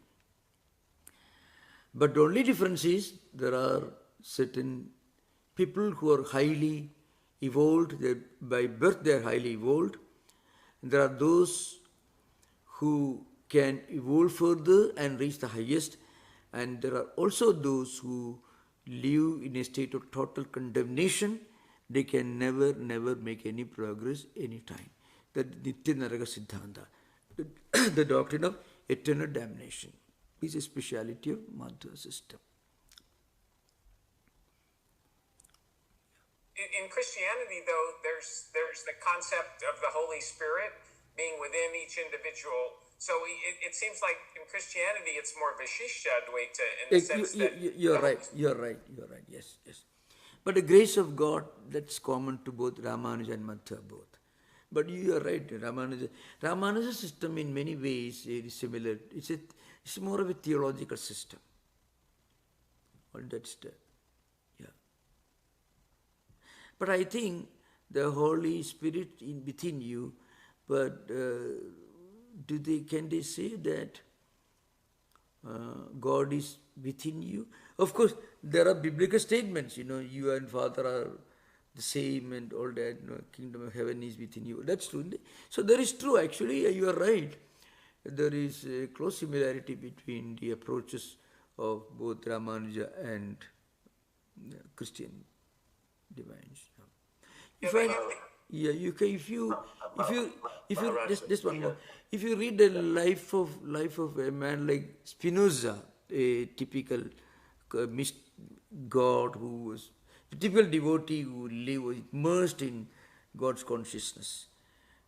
But the only difference is there are certain people who are highly evolved. By birth they are highly evolved. There are those who can evolve further and reach the highest. And there are also those who live in a state of total condemnation. They can never make any progress any time. The Nitya Naraga Siddhanta, the doctrine of eternal damnation, is a speciality of Madhva system. In Christianity, though, there's the concept of the Holy Spirit being within each individual. So it seems like in Christianity it's more Vishishta Dvaita in the sense that... You're right. Yes. But the grace of God, that's common to both Ramanuja and Madhva both. But you are right, Ramanuja's system in many ways is similar. It's more of a theological system. All that's there. Yeah. But I think the Holy Spirit within you, but can they say that God is within you? Of course, there are biblical statements, you and Father are the same and all that, kingdom of heaven is within you. That's true. So there is true, actually, you are right. There is a close similarity between the approaches of both Ramanuja and Christian divines. Just one more. If you read the life of a man like Spinoza, a typical God who was a typical devotee who was immersed in God's consciousness,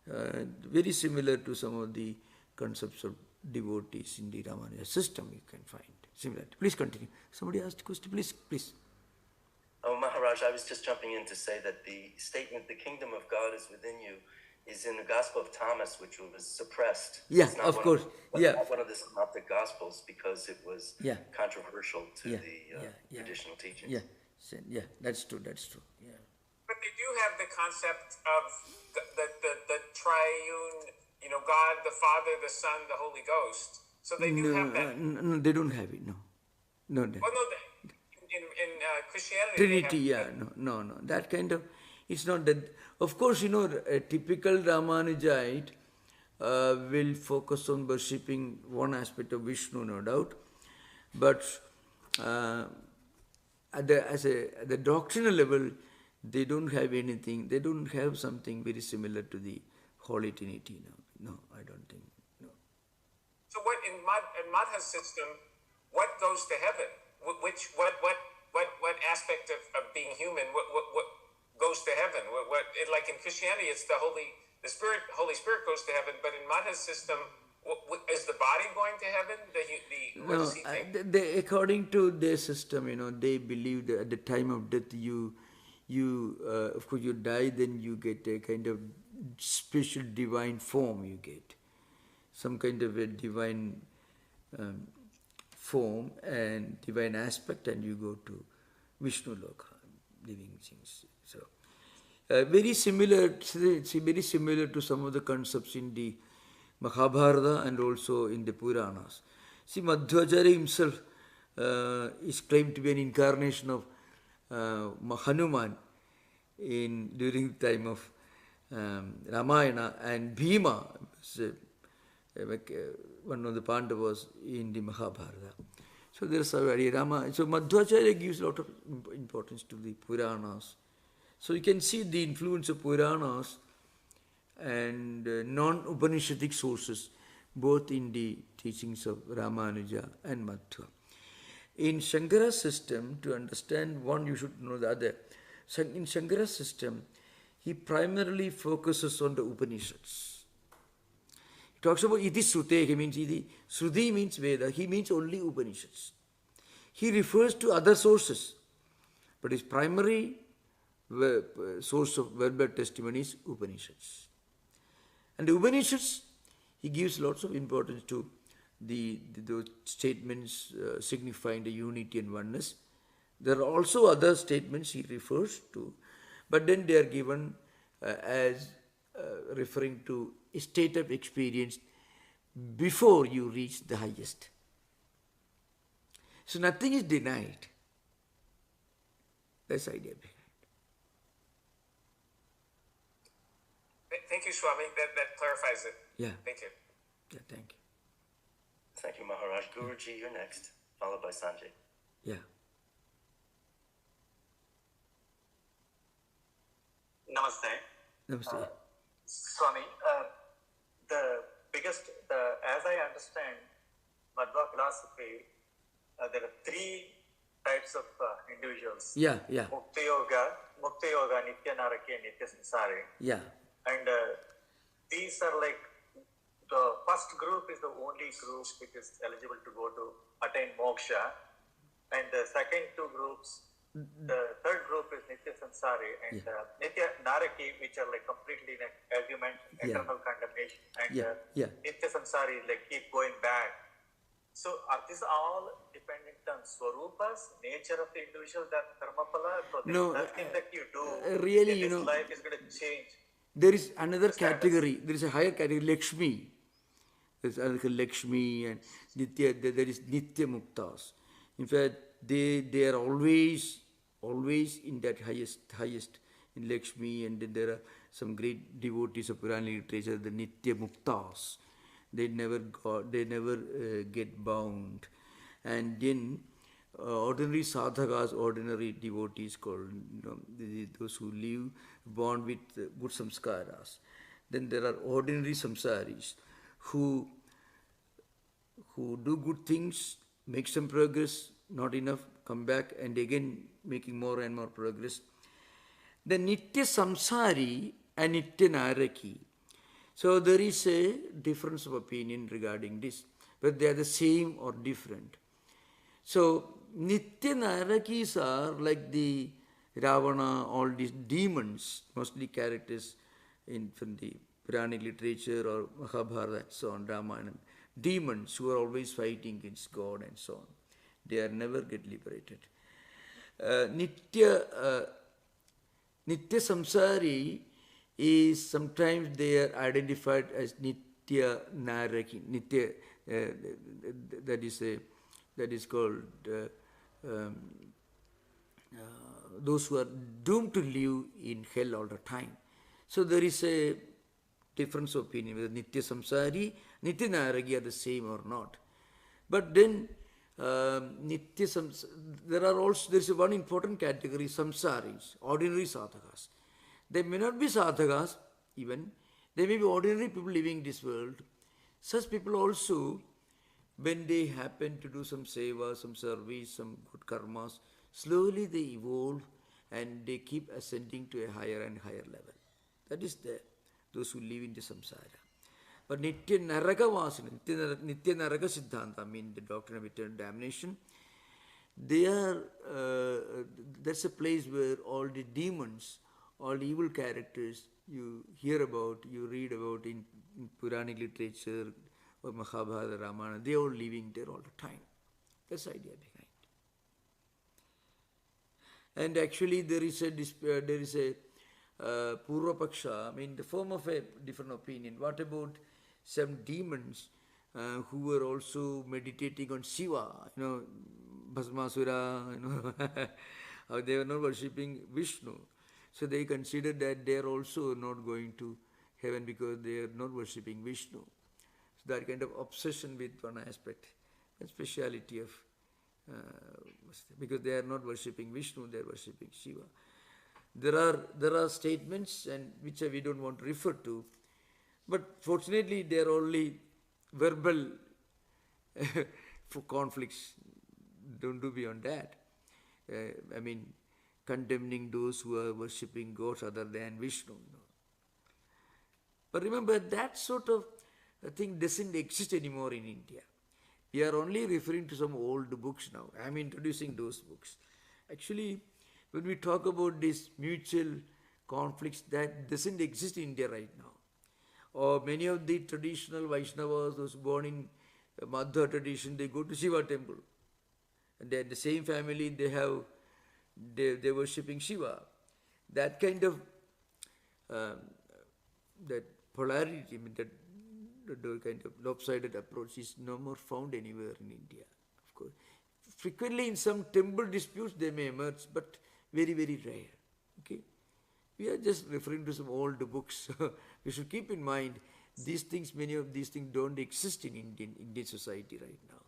very similar to some of the concepts of devotees in the Ramanuja system, you can find similar. Please continue. Somebody asked a question. Please. Oh, Maharaj, I was just jumping in to say that the statement, the kingdom of God is within you, is in the Gospel of Thomas, which was suppressed. Yeah, of course. Not one of the synoptic Gospels because it was controversial to the traditional teachings. Yeah, that's true. Yeah. But they do have the concept of the triune, God, the Father, the Son, the Holy Ghost. So they do have that. No, they don't have it. No. Well, no, in Christianity, Trinity, no. That kind of, it's not that. Of course, a typical Ramanujite will focus on worshipping one aspect of Vishnu, no doubt. But at the doctrinal level, they don't have anything. They don't have something very similar to the Holy Trinity. No, I don't think. No. So what in Madhva's system, what goes to heaven? What aspect of being human? What goes to heaven? Like in Christianity, it's the Holy Spirit goes to heaven. But in Madhva's system, is the body going to heaven? What does he think? According to their system, they believe that at the time of death, you of course you die, then you get a kind of special divine form. You get some kind of a divine form and divine aspect, and you go to Vishnu Loka, living things. So very similar to some of the concepts in the Mahabharata and also in the Puranas. See, Madhvacharya himself is claimed to be an incarnation of Hanuman during the time of Ramayana, and Bhima, one of the Pandavas in the Mahabharata. So there's a very So Madhvacharya gives a lot of importance to the Puranas. So you can see the influence of Puranas and non-Upanishadic sources, both in the teachings of Ramanuja and Madhva. In Shankara's system, to understand one, you should know the other. In Shankara's system, he primarily focuses on the Upanishads. He talks about iti srute, he means iti. Sruti means Veda, he means only Upanishads. He refers to other sources, but his primary source of verbal testimony is Upanishads. And the Upanishads, he gives lots of importance to those statements signifying the unity and oneness. There are also other statements he refers to, but then they are given as referring to a state of experience before you reach the highest. So nothing is denied. That's the idea behind. Thank you, Swami. That clarifies it. Yeah. Thank you. Yeah, thank you. Thank you, Maharaj. Guruji, you're next, followed by Sanjay. Yeah. Namaste. Namaste. Swami, as I understand Madhva philosophy, there are three types of individuals. Yeah, yeah. Mukta Yoga, Nitya Naraki, and Nitya Samsari. Yeah. And these are like, the first group is the only group which is eligible to go to attain moksha. And the second two groups, the third group is Nitya Samsari and Nitya Naraki, which are like completely in argument, eternal condemnation. And Nitya Samsari like keep going back. So are these all dependent on Swarupas, nature of the individual, that Dharmapala? So No, nothing that you do really, in this life is going to change. There is another category, there is a higher category, Lakshmi. There is another Lakshmi and Nitya, there is Nitya Muktas. In fact, they are always in that highest in Lakshmi, and then there are some great devotees of Purana literature, the Nitya Muktas. They never get bound. And then ordinary sadhakas, ordinary devotees called, those who live born with good samskaras. Then there are ordinary samsaris who do good things, make some progress, not enough, come back and again making more and more progress. The Nitya Samsari and Nitya Naraki. So there is a difference of opinion regarding this, but they are the same or different. So Nitya Narakis are like the Ravana, all these demons, mostly characters from the Puranic literature or Mahabharata and so on, Ramayana. Demons who are always fighting against God and so on. They are never get liberated. Nitya Samsari is sometimes they are identified as Nitya Naraki. Nitya, that is called those who are doomed to live in hell all the time. So there is a difference of opinion whether Nitya Samsari, Nitya Naraki are the same or not. But then there is one important category, Samsaris, ordinary sadhakas. They may not be sadhakas even, they may be ordinary people living in this world. Such people also, when they happen to do some seva, some service, some good karmas, slowly they evolve and they keep ascending to a higher and higher level. That is those who live in the samsara. But Nitya Naraka Vasana, Nitya Naraka Siddhanta, I mean the doctrine of eternal damnation, they are, that's a place where all the demons, all evil characters you hear about, you read about in Puranic literature or Mahabharata, Ramayana, they are all living there all the time. That's the idea behind. And actually there is a Purva Paksha, I mean the form of a different opinion. What about some demons who were also meditating on Shiva, Bhasmasura, they were not worshipping Vishnu. So they considered that they are also not going to heaven because they are not worshipping Vishnu. So that kind of obsession with one aspect and speciality of, because they are not worshipping Vishnu, they are worshipping Shiva. There are statements and which we don't want to refer to, but fortunately they are only verbal for conflicts. don't do beyond that. I mean, condemning those who are worshipping gods other than Vishnu. No. But remember, that sort of thing doesn't exist anymore in India. We are only referring to some old books now. I am introducing those books. Actually, when we talk about these mutual conflicts, that doesn't exist in India right now. Or many of the traditional Vaishnavas, those born in Madhva tradition, they go to Shiva temple. And they're the same family, they're worshipping Shiva. That kind of that polarity, I mean, that kind of lopsided approach is no more found anywhere in India, of course. Frequently in some temple disputes they may emerge, but very, very rare. Okay? We are just referring to some old books. We should keep in mind these things, many of these things don't exist in Indian society right now.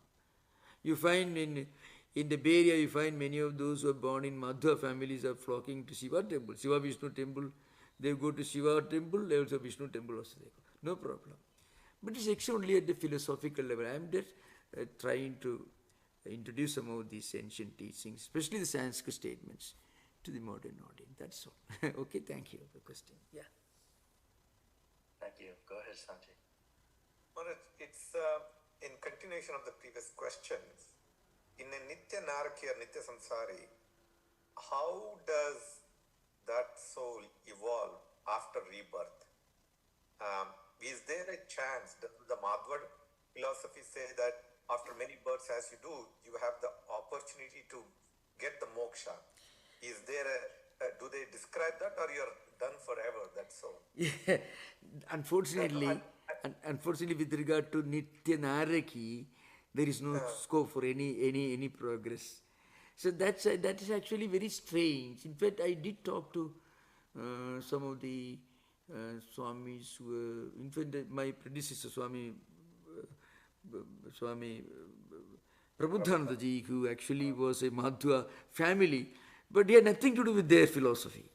You find in the Bay Area, you find many of those who are born in Madhva families are flocking to Shiva temple. Shiva Vishnu temple, they go to Shiva temple, they also Vishnu temple also they go. No problem. But it's actually only at the philosophical level. I am just trying to introduce some of these ancient teachings, especially the Sanskrit statements, to the modern audience. That's all. Okay, thank you for the question. Yeah. Thank you. Go ahead, Sanjay. Maharaj, it's in continuation of the previous questions. In a Nitya Naraki or Nitya Samsari, how does that soul evolve after rebirth? Is there a chance that the Madhva philosophy say that after many births as you do, you have the opportunity to get the moksha? Is there do they describe that, or you're done forever, that's so? Yeah. Unfortunately, with regard to Nitya Naraki, there is no scope for any progress. So that is actually very strange. In fact, I did talk to some of the Swamis who were, in fact, my predecessor, Swami Prabhupada, who actually was a Madhva family, but he had nothing to do with their philosophy.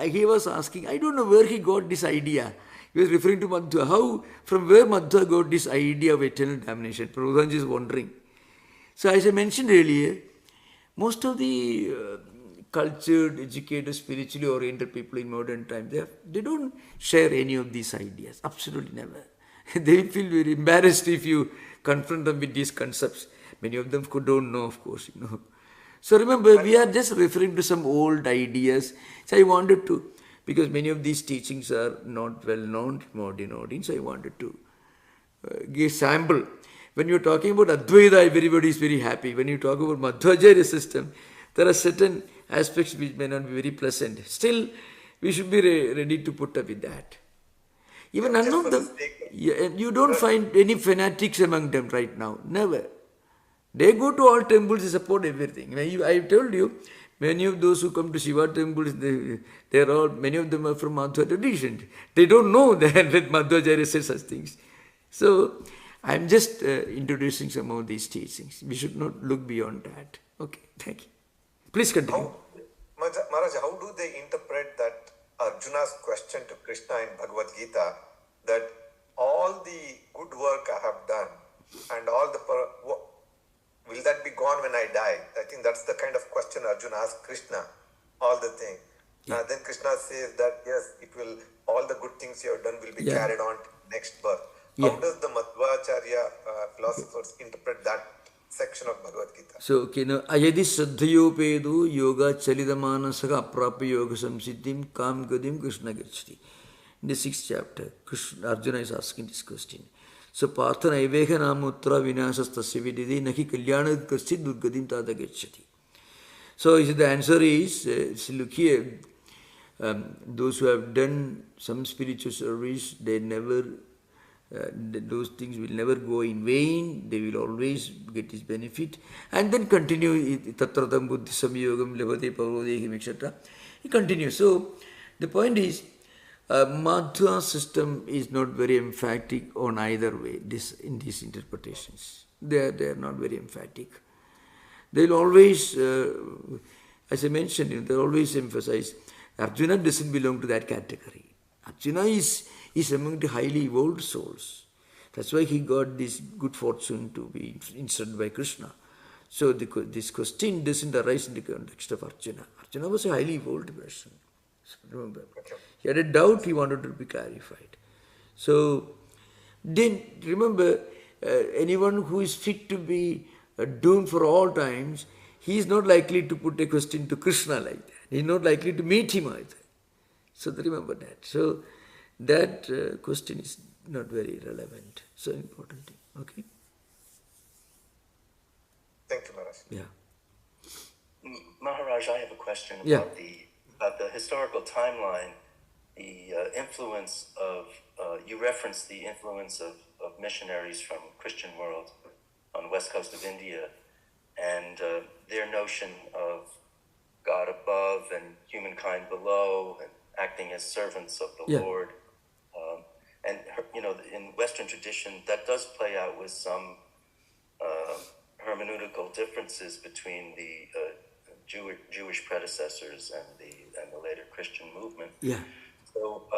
He was asking, I don't know where he got this idea. He was referring to Madhva. From where Madhva got this idea of eternal damnation? Prabhupada is wondering. So as I mentioned earlier, most of the cultured, educated, spiritually oriented people in modern times, they don't share any of these ideas. Absolutely never. They feel very embarrassed if you confront them with these concepts. Many of them don't know, of course, So remember, we are just referring to some old ideas. So I wanted to, because many of these teachings are not well known to modern audience, I wanted to give sample. When you're talking about Dvaita, everybody is very happy. When you talk about Madhvacharya system, there are certain aspects which may not be very pleasant. Still, we should be ready to put up with that. Even none of them, you don't find any fanatics among them right now. Never. They go to all temples, they support everything. I told you, many of those who come to Shiva temples, many of them are from Madhva tradition. They don't know that Madhvacharya says such things. So, I am just introducing some of these teachings. We should not look beyond that. Okay, thank you. Please continue. Maharaj, how do they interpret that Arjuna's question to Krishna in Bhagavad Gita, that all the good work I have done and all the will that be gone when I die? I think that's the kind of question Arjuna asked Krishna, all the thing. Yeah. Then Krishna says that yes, it will, all the good things you have done will be carried on to next birth. Yeah. How does the Madhvacharya philosophers interpret that section of Bhagavad Gita? So, okay, now, ayadi saddhayopedu yoga chalidamanasaka aprapi yoga samsiddhim kam gadim Krishna gachati. In the 6th chapter, Arjuna is asking this question. So, partha naiveha namutra vinasas tasya vididi nahi kalyana kaschid durgadim tada gachati. So, the answer is, look here, those who have done some spiritual service, they never, those things will never go in vain, they will always get his benefit. And then continue, tatratam buddhi samyogam levate pavodehim, etc. He continues. So, the point is, Madhva system is not very emphatic on either way, in these interpretations. They are not very emphatic. They will always, as I mentioned, they always emphasize, Arjuna doesn't belong to that category. Arjuna is among the highly evolved souls. That's why he got this good fortune to be instructed by Krishna. So this question doesn't arise in the context of Arjuna. Arjuna was a highly evolved person. So remember, he had a doubt, he wanted to be clarified. So then remember, anyone who is fit to be doomed for all times, he is not likely to put a question to Krishna like that. He is not likely to meet him either. So remember that. So that question is not very relevant. So important thing. Okay? Thank you, Maharaj. Yeah. Maharaj, I have a question Yeah. about the historical timeline, the influence of, you referenced the influence of missionaries from Christian world on the west coast of India and their notion of God above and humankind below and acting as servants of the Yeah. Lord. And, in Western tradition, that does play out with some hermeneutical differences between the Jewish predecessors and the later Christian movement. Yeah. So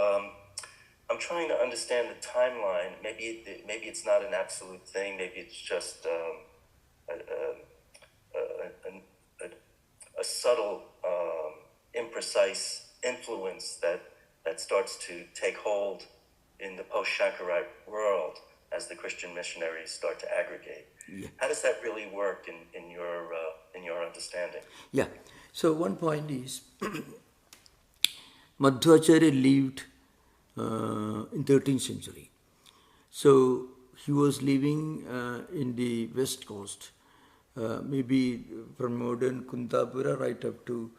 I'm trying to understand the timeline. Maybe it's not an absolute thing. Maybe it's just a subtle, imprecise influence that starts to take hold in the post-Shankarite world as the Christian missionaries start to aggregate. Yeah. How does that really work in your understanding? Yeah. So one point is, Madhvacharya lived in 13th century. So he was living in the west coast, maybe from modern Kuntapura right up to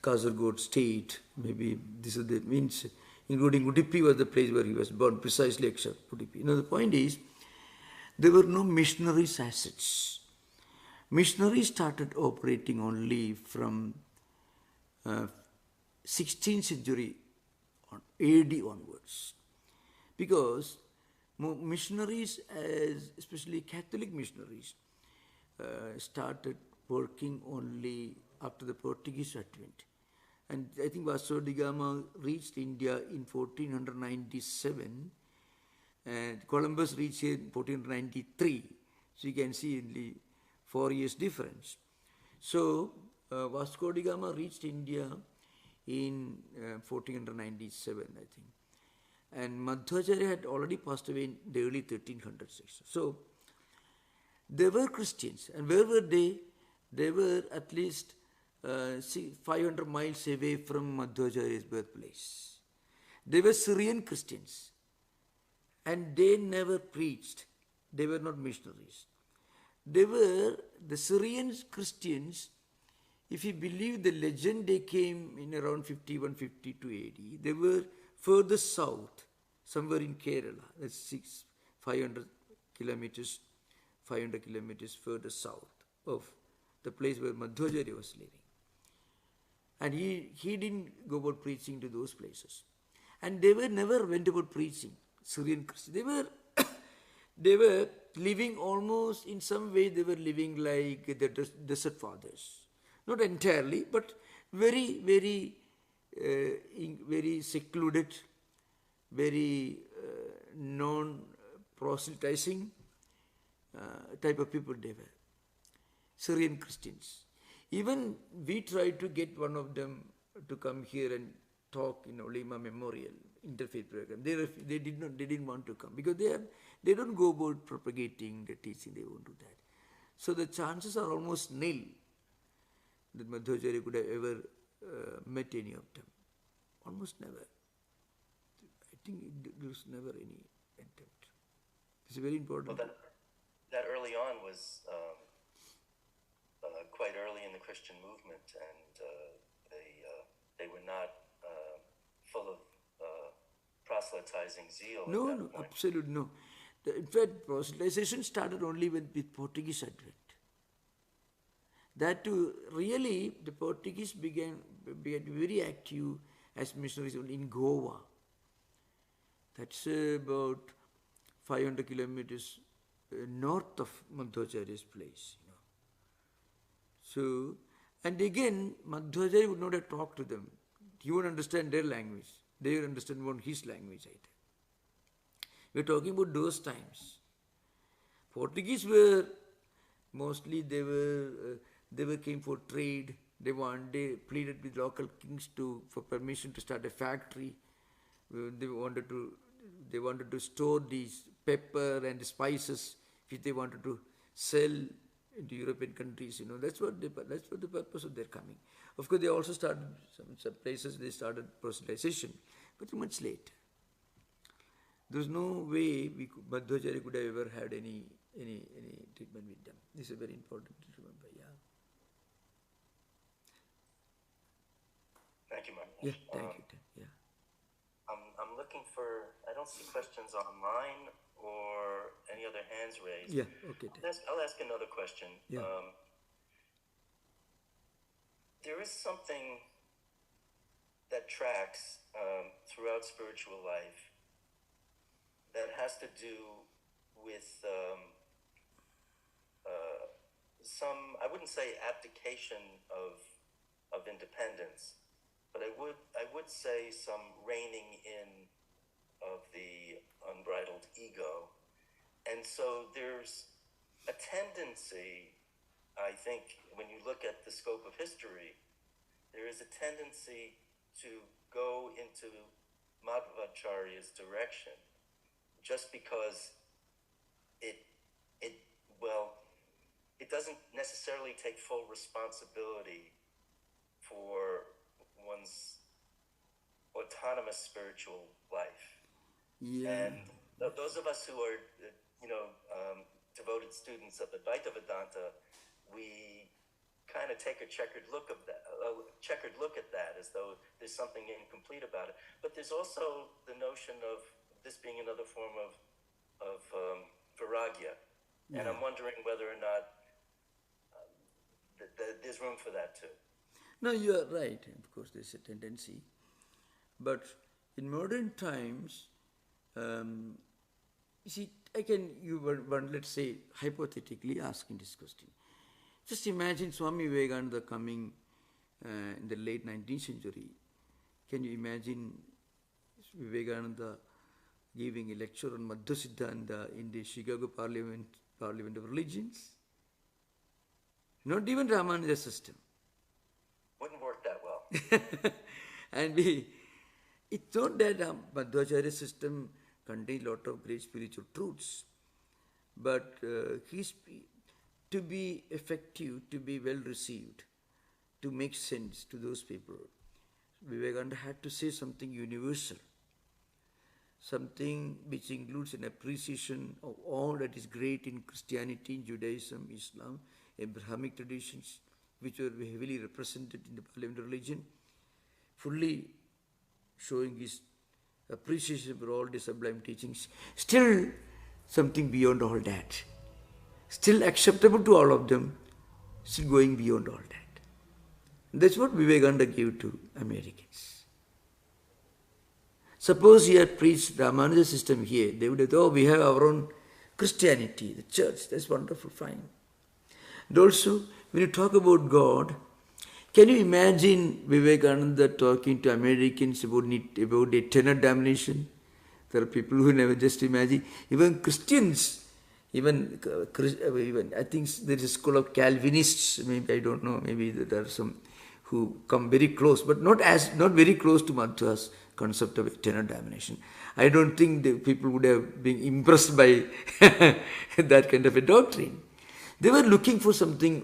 Kasargod state. Maybe this is the means, including Udupi was the place where he was born, precisely except Udupi. The point is, there were no missionaries as such. Missionaries started operating only from 16th century on AD onwards, because missionaries, especially Catholic missionaries, started working only after the Portuguese advent. And I think Vasco da Gama reached India in 1497, and Columbus reached here in 1493. So you can see only 4 years difference. So Vasco da Gama reached India in 1497, I think. And Madhvacharya had already passed away in the early 1300s. So they were Christians. And where were they? They were at least 500 miles away from Madhvacharya's birthplace. They were Syrian Christians. And they never preached. They were not missionaries. They were the Syrian Christians. If you believe the legend, they came in around 51-52 AD. They were further south, somewhere in Kerala. That's 500 kilometers further south of the place where Madhvacharya was living. And he didn't go about preaching to those places. And they were never went about preaching. Syrian Christians. They were living almost, in some way, they were living like the desert fathers. Not entirely, but very, very, very secluded, very non-proselytizing type of people they were. Syrian Christians. Even we tried to get one of them to come here and talk in Lima Memorial Interfaith program. They didn't want to come because they don't go about propagating the teaching. They won't do that. So the chances are almost nil that Madhvacharya could have ever met any of them. Almost never. I think there was never any attempt. It's very important. Well, that early on was quite early in the Christian movement, and they were not full of proselytizing zeal. No, absolutely no. In fact, proselytization started only with Portuguese advent. That too, really, the Portuguese began very active as missionaries in Goa. That's about 500 kilometers north of Madhvacharya's place. So, and again, Madhvacharya would not have talked to them. He would understand their language. They would understand his language either. We're talking about those times. Portuguese were Mostly they were came for trade. They pleaded with local kings for permission to start a factory. They wanted to store these pepper and spices which they wanted to sell into European countries. That's what the purpose of their coming. Of course, they also started some places. They started proselytization, but much late. There's no way Madhvacharya could have ever had any treatment with them. This is very important to remember. Yeah. Thank you, Mark. Yeah. Thank you. Yeah. I'm looking for. I don't see questions online or any other hands raised. Yeah. Okay. I'll ask another question. Yeah. There is something that tracks throughout spiritual life that has to do with some, I wouldn't say abdication of independence, but I would say some reining in of the unbridled ego. And so there's a tendency, I think, when you look at the scope of history, there is a tendency to go into Madhvacharya's direction just because it doesn't necessarily take full responsibility for one's autonomous spiritual life. Yeah. And those of us who are, devoted students of the Dvaita Vedanta, we kind of take a checkered look at that as though there's something incomplete about it. But there's also the notion of this being another form of vairagya. Yeah. And I'm wondering whether or not there's room for that too. No, you are right. Of course, there's a tendency. But in modern times, you see, let's say, hypothetically asking this question. Just imagine Swami Vivekananda coming in the late 19th century. Can you imagine Vivekananda giving a lecture on Madhva Siddhanta in the Chicago Parliament of Religions? Not even Ramanuja system. Wouldn't work that well. And it's not that Madhvacharya system contains a lot of great spiritual truths, but to be effective, to be well received, to make sense to those people, Vivekananda had to say something universal, something which includes an appreciation of all that is great in Christianity, Judaism, Islam, Abrahamic traditions, which were heavily represented in the Parliamentary religion, fully showing his appreciation for all the sublime teachings. Still something beyond all that. Still acceptable to all of them, still going beyond all that. That's what Vivekananda gave to Americans. Suppose he had preached Ramanuja system here, they would have thought, we have our own Christianity, the church, that's wonderful, fine. And also, when you talk about God, can you imagine Vivekananda talking to Americans about eternal damnation? There are people who never just imagine. Even Christians, even I think there is a school of Calvinists, maybe I don't know, maybe there are some who come very close, but not very close to Madhva's concept of eternal damnation. I don't think the people would have been impressed by that kind of a doctrine. They were looking for something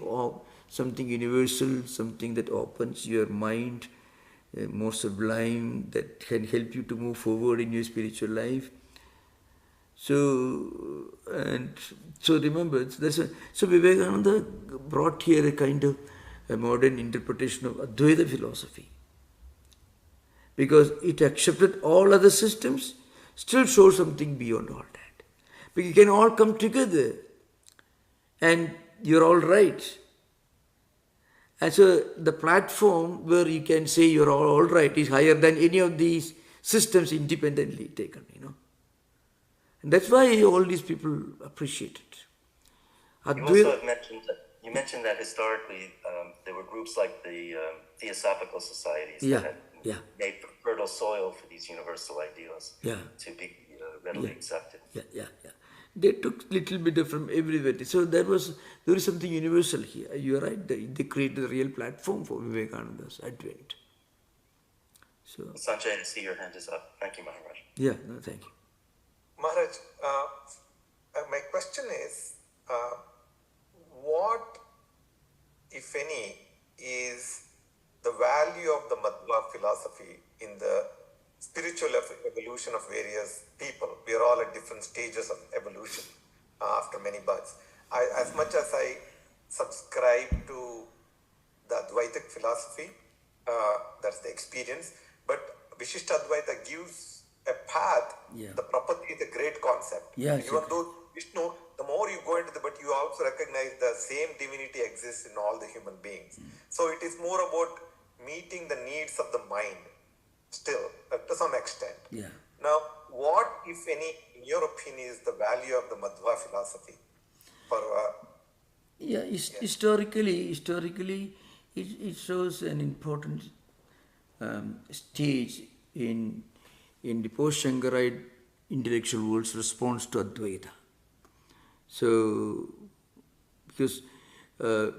universal, something that opens your mind, more sublime, that can help you to move forward in your spiritual life. So remember, so Vivekananda brought here a kind of a modern interpretation of Advaita philosophy. Because it accepted all other systems, still shows something beyond all that. But you can all come together and you're all right. And so the platform where you can say you're all right is higher than any of these systems independently taken, And that's why all these people appreciate it. You also have mentioned that historically there were groups like the Theosophical Societies that had made fertile soil for these universal ideals to be readily accepted. Yeah. They took little bit from everywhere. So there is something universal here. You are right. They created a real platform for Vivekananda's advent. So Sanjay, I see your hand is up. Thank you, Maharaj. yeah, no, thank you. Maharaj, my question is, what, if any, is the value of the Madhva philosophy in the spiritual evolution of various people? We are all at different stages of evolution after many births. As much as I subscribe to the Dvaitic philosophy, that's the experience, but Vishishtadvaita gives a path. Yeah. The Prapatti is a great concept. Yeah, Even though Vishnu, the more you go into but you also recognize the same divinity exists in all the human beings. So it is more about meeting the needs of the mind still, to some extent. Yeah. Now, what, if any, in your opinion, is the value of the Madhva philosophy for historically, it shows an important stage in the post-Shankarite intellectual world's response to Advaita. So, because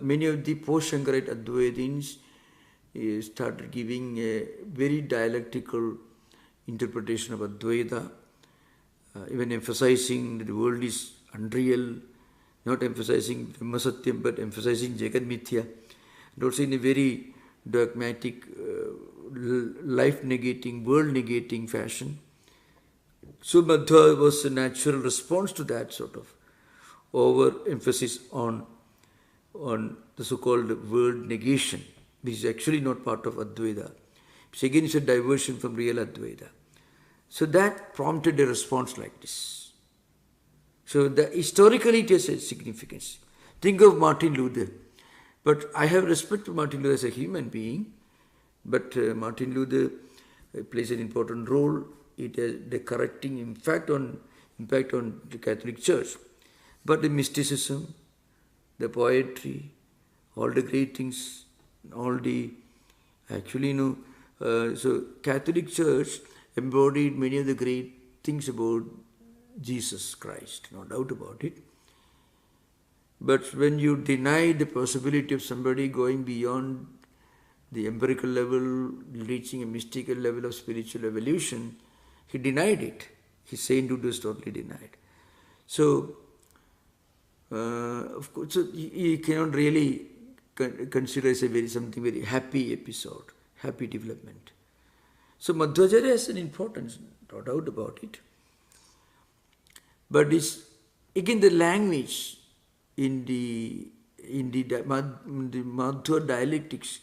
many of the post-Shankarite Advaitins started giving a very dialectical interpretation of Advaita, even emphasizing that the world is unreal, not emphasizing Brahmasatyam, but emphasizing Jagat Mithya, and also in a very dogmatic, life-negating, world-negating fashion. So Madhva was a natural response to that sort of overemphasis on the so-called world negation, which is actually not part of Advaita. So again, it's a diversion from real Advaita. So that prompted a response like this. So historically it has a significance. Think of Martin Luther. But I have respect for Martin Luther as a human being. But Martin Luther plays an important role. It has the correcting impact on the Catholic Church. But the mysticism, the poetry, all the great things, all the so Catholic Church embodied many of the great things about Jesus Christ, no doubt about it. But when you deny the possibility of somebody going beyond the empirical level, reaching a mystical level of spiritual evolution, he denied it. His sainthood was totally denied. So, of course, so you cannot really consider as something very happy episode, happy development. So Madhvacharya has an importance, no doubt about it. But it's again the language in the Madhva dialectics.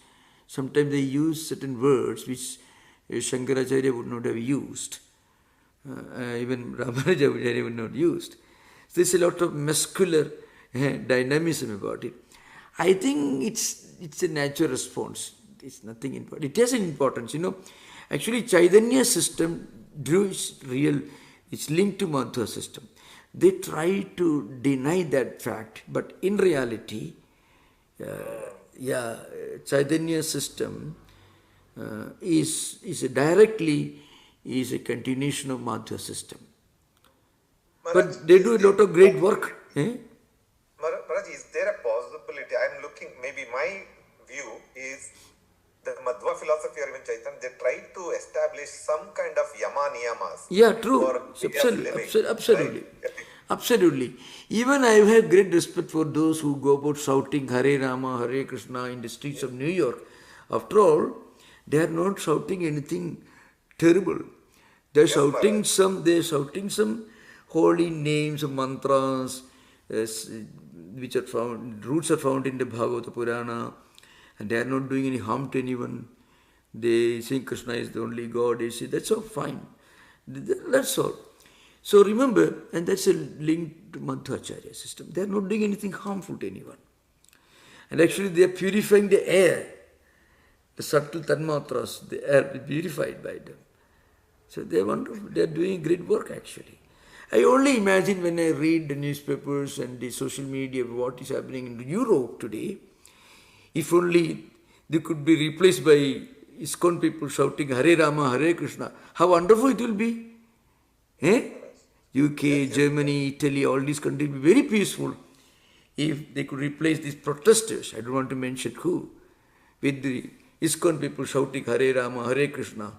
Sometimes they use certain words which Shankaracharya would not have used. Even Ramanujacharya would not have used. So there's a lot of muscular dynamism about it. I think it's a natural response. It's nothing important. It has an importance, Actually, Chaitanya system is real. It's linked to Madhva system. They try to deny that fact, but in reality, Chaitanya system is a continuation of Madhva system. But they do a lot of great work. Maharaj, is there a possibility? I'm looking, maybe my view is the Madhva philosophy or even Chaitanya, they try to establish some kind of yama niyamas. Yeah, true. Absolutely. Right? Absolutely. Even I have great respect for those who go about shouting Hare Rama, Hare Krishna in the streets of New York. After all, they are not shouting anything terrible. They are shouting some holy names, mantras, which are found, roots are found in the Bhagavata Purana, and they are not doing any harm to anyone. They say Krishna is the only God. They say that's all fine. That's all. So remember, and that's a link to Madhvacharya system. They are not doing anything harmful to anyone. And actually they are purifying the air. The subtle tanmatras, the air is purified by them. So they are wonderful. They are doing great work actually. I only imagine when I read the newspapers and the social media of what is happening in Europe today, if only they could be replaced by ISKCON people shouting Hare Rama, Hare Krishna, how wonderful it will be. UK, Germany, Italy, all these countries would be very peaceful if they could replace these protesters, I don't want to mention who, with the ISKCON people shouting Hare Rama, Hare Krishna.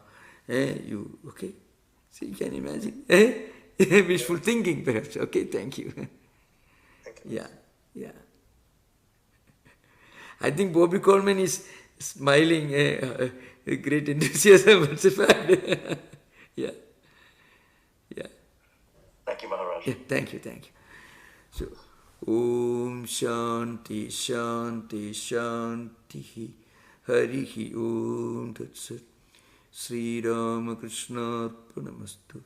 Okay? So you can imagine. Wishful thinking perhaps. Okay, thank you. Thank you. Yeah. I think Bobby Coleman is smiling, great enthusiasm. What's the fact? Yeah. Thank you, Maharaj. Yeah, thank you. So, Om Shanti Shanti Shanti Harihi Om Tat Sat Sri Ramakrishna Arpanamastu.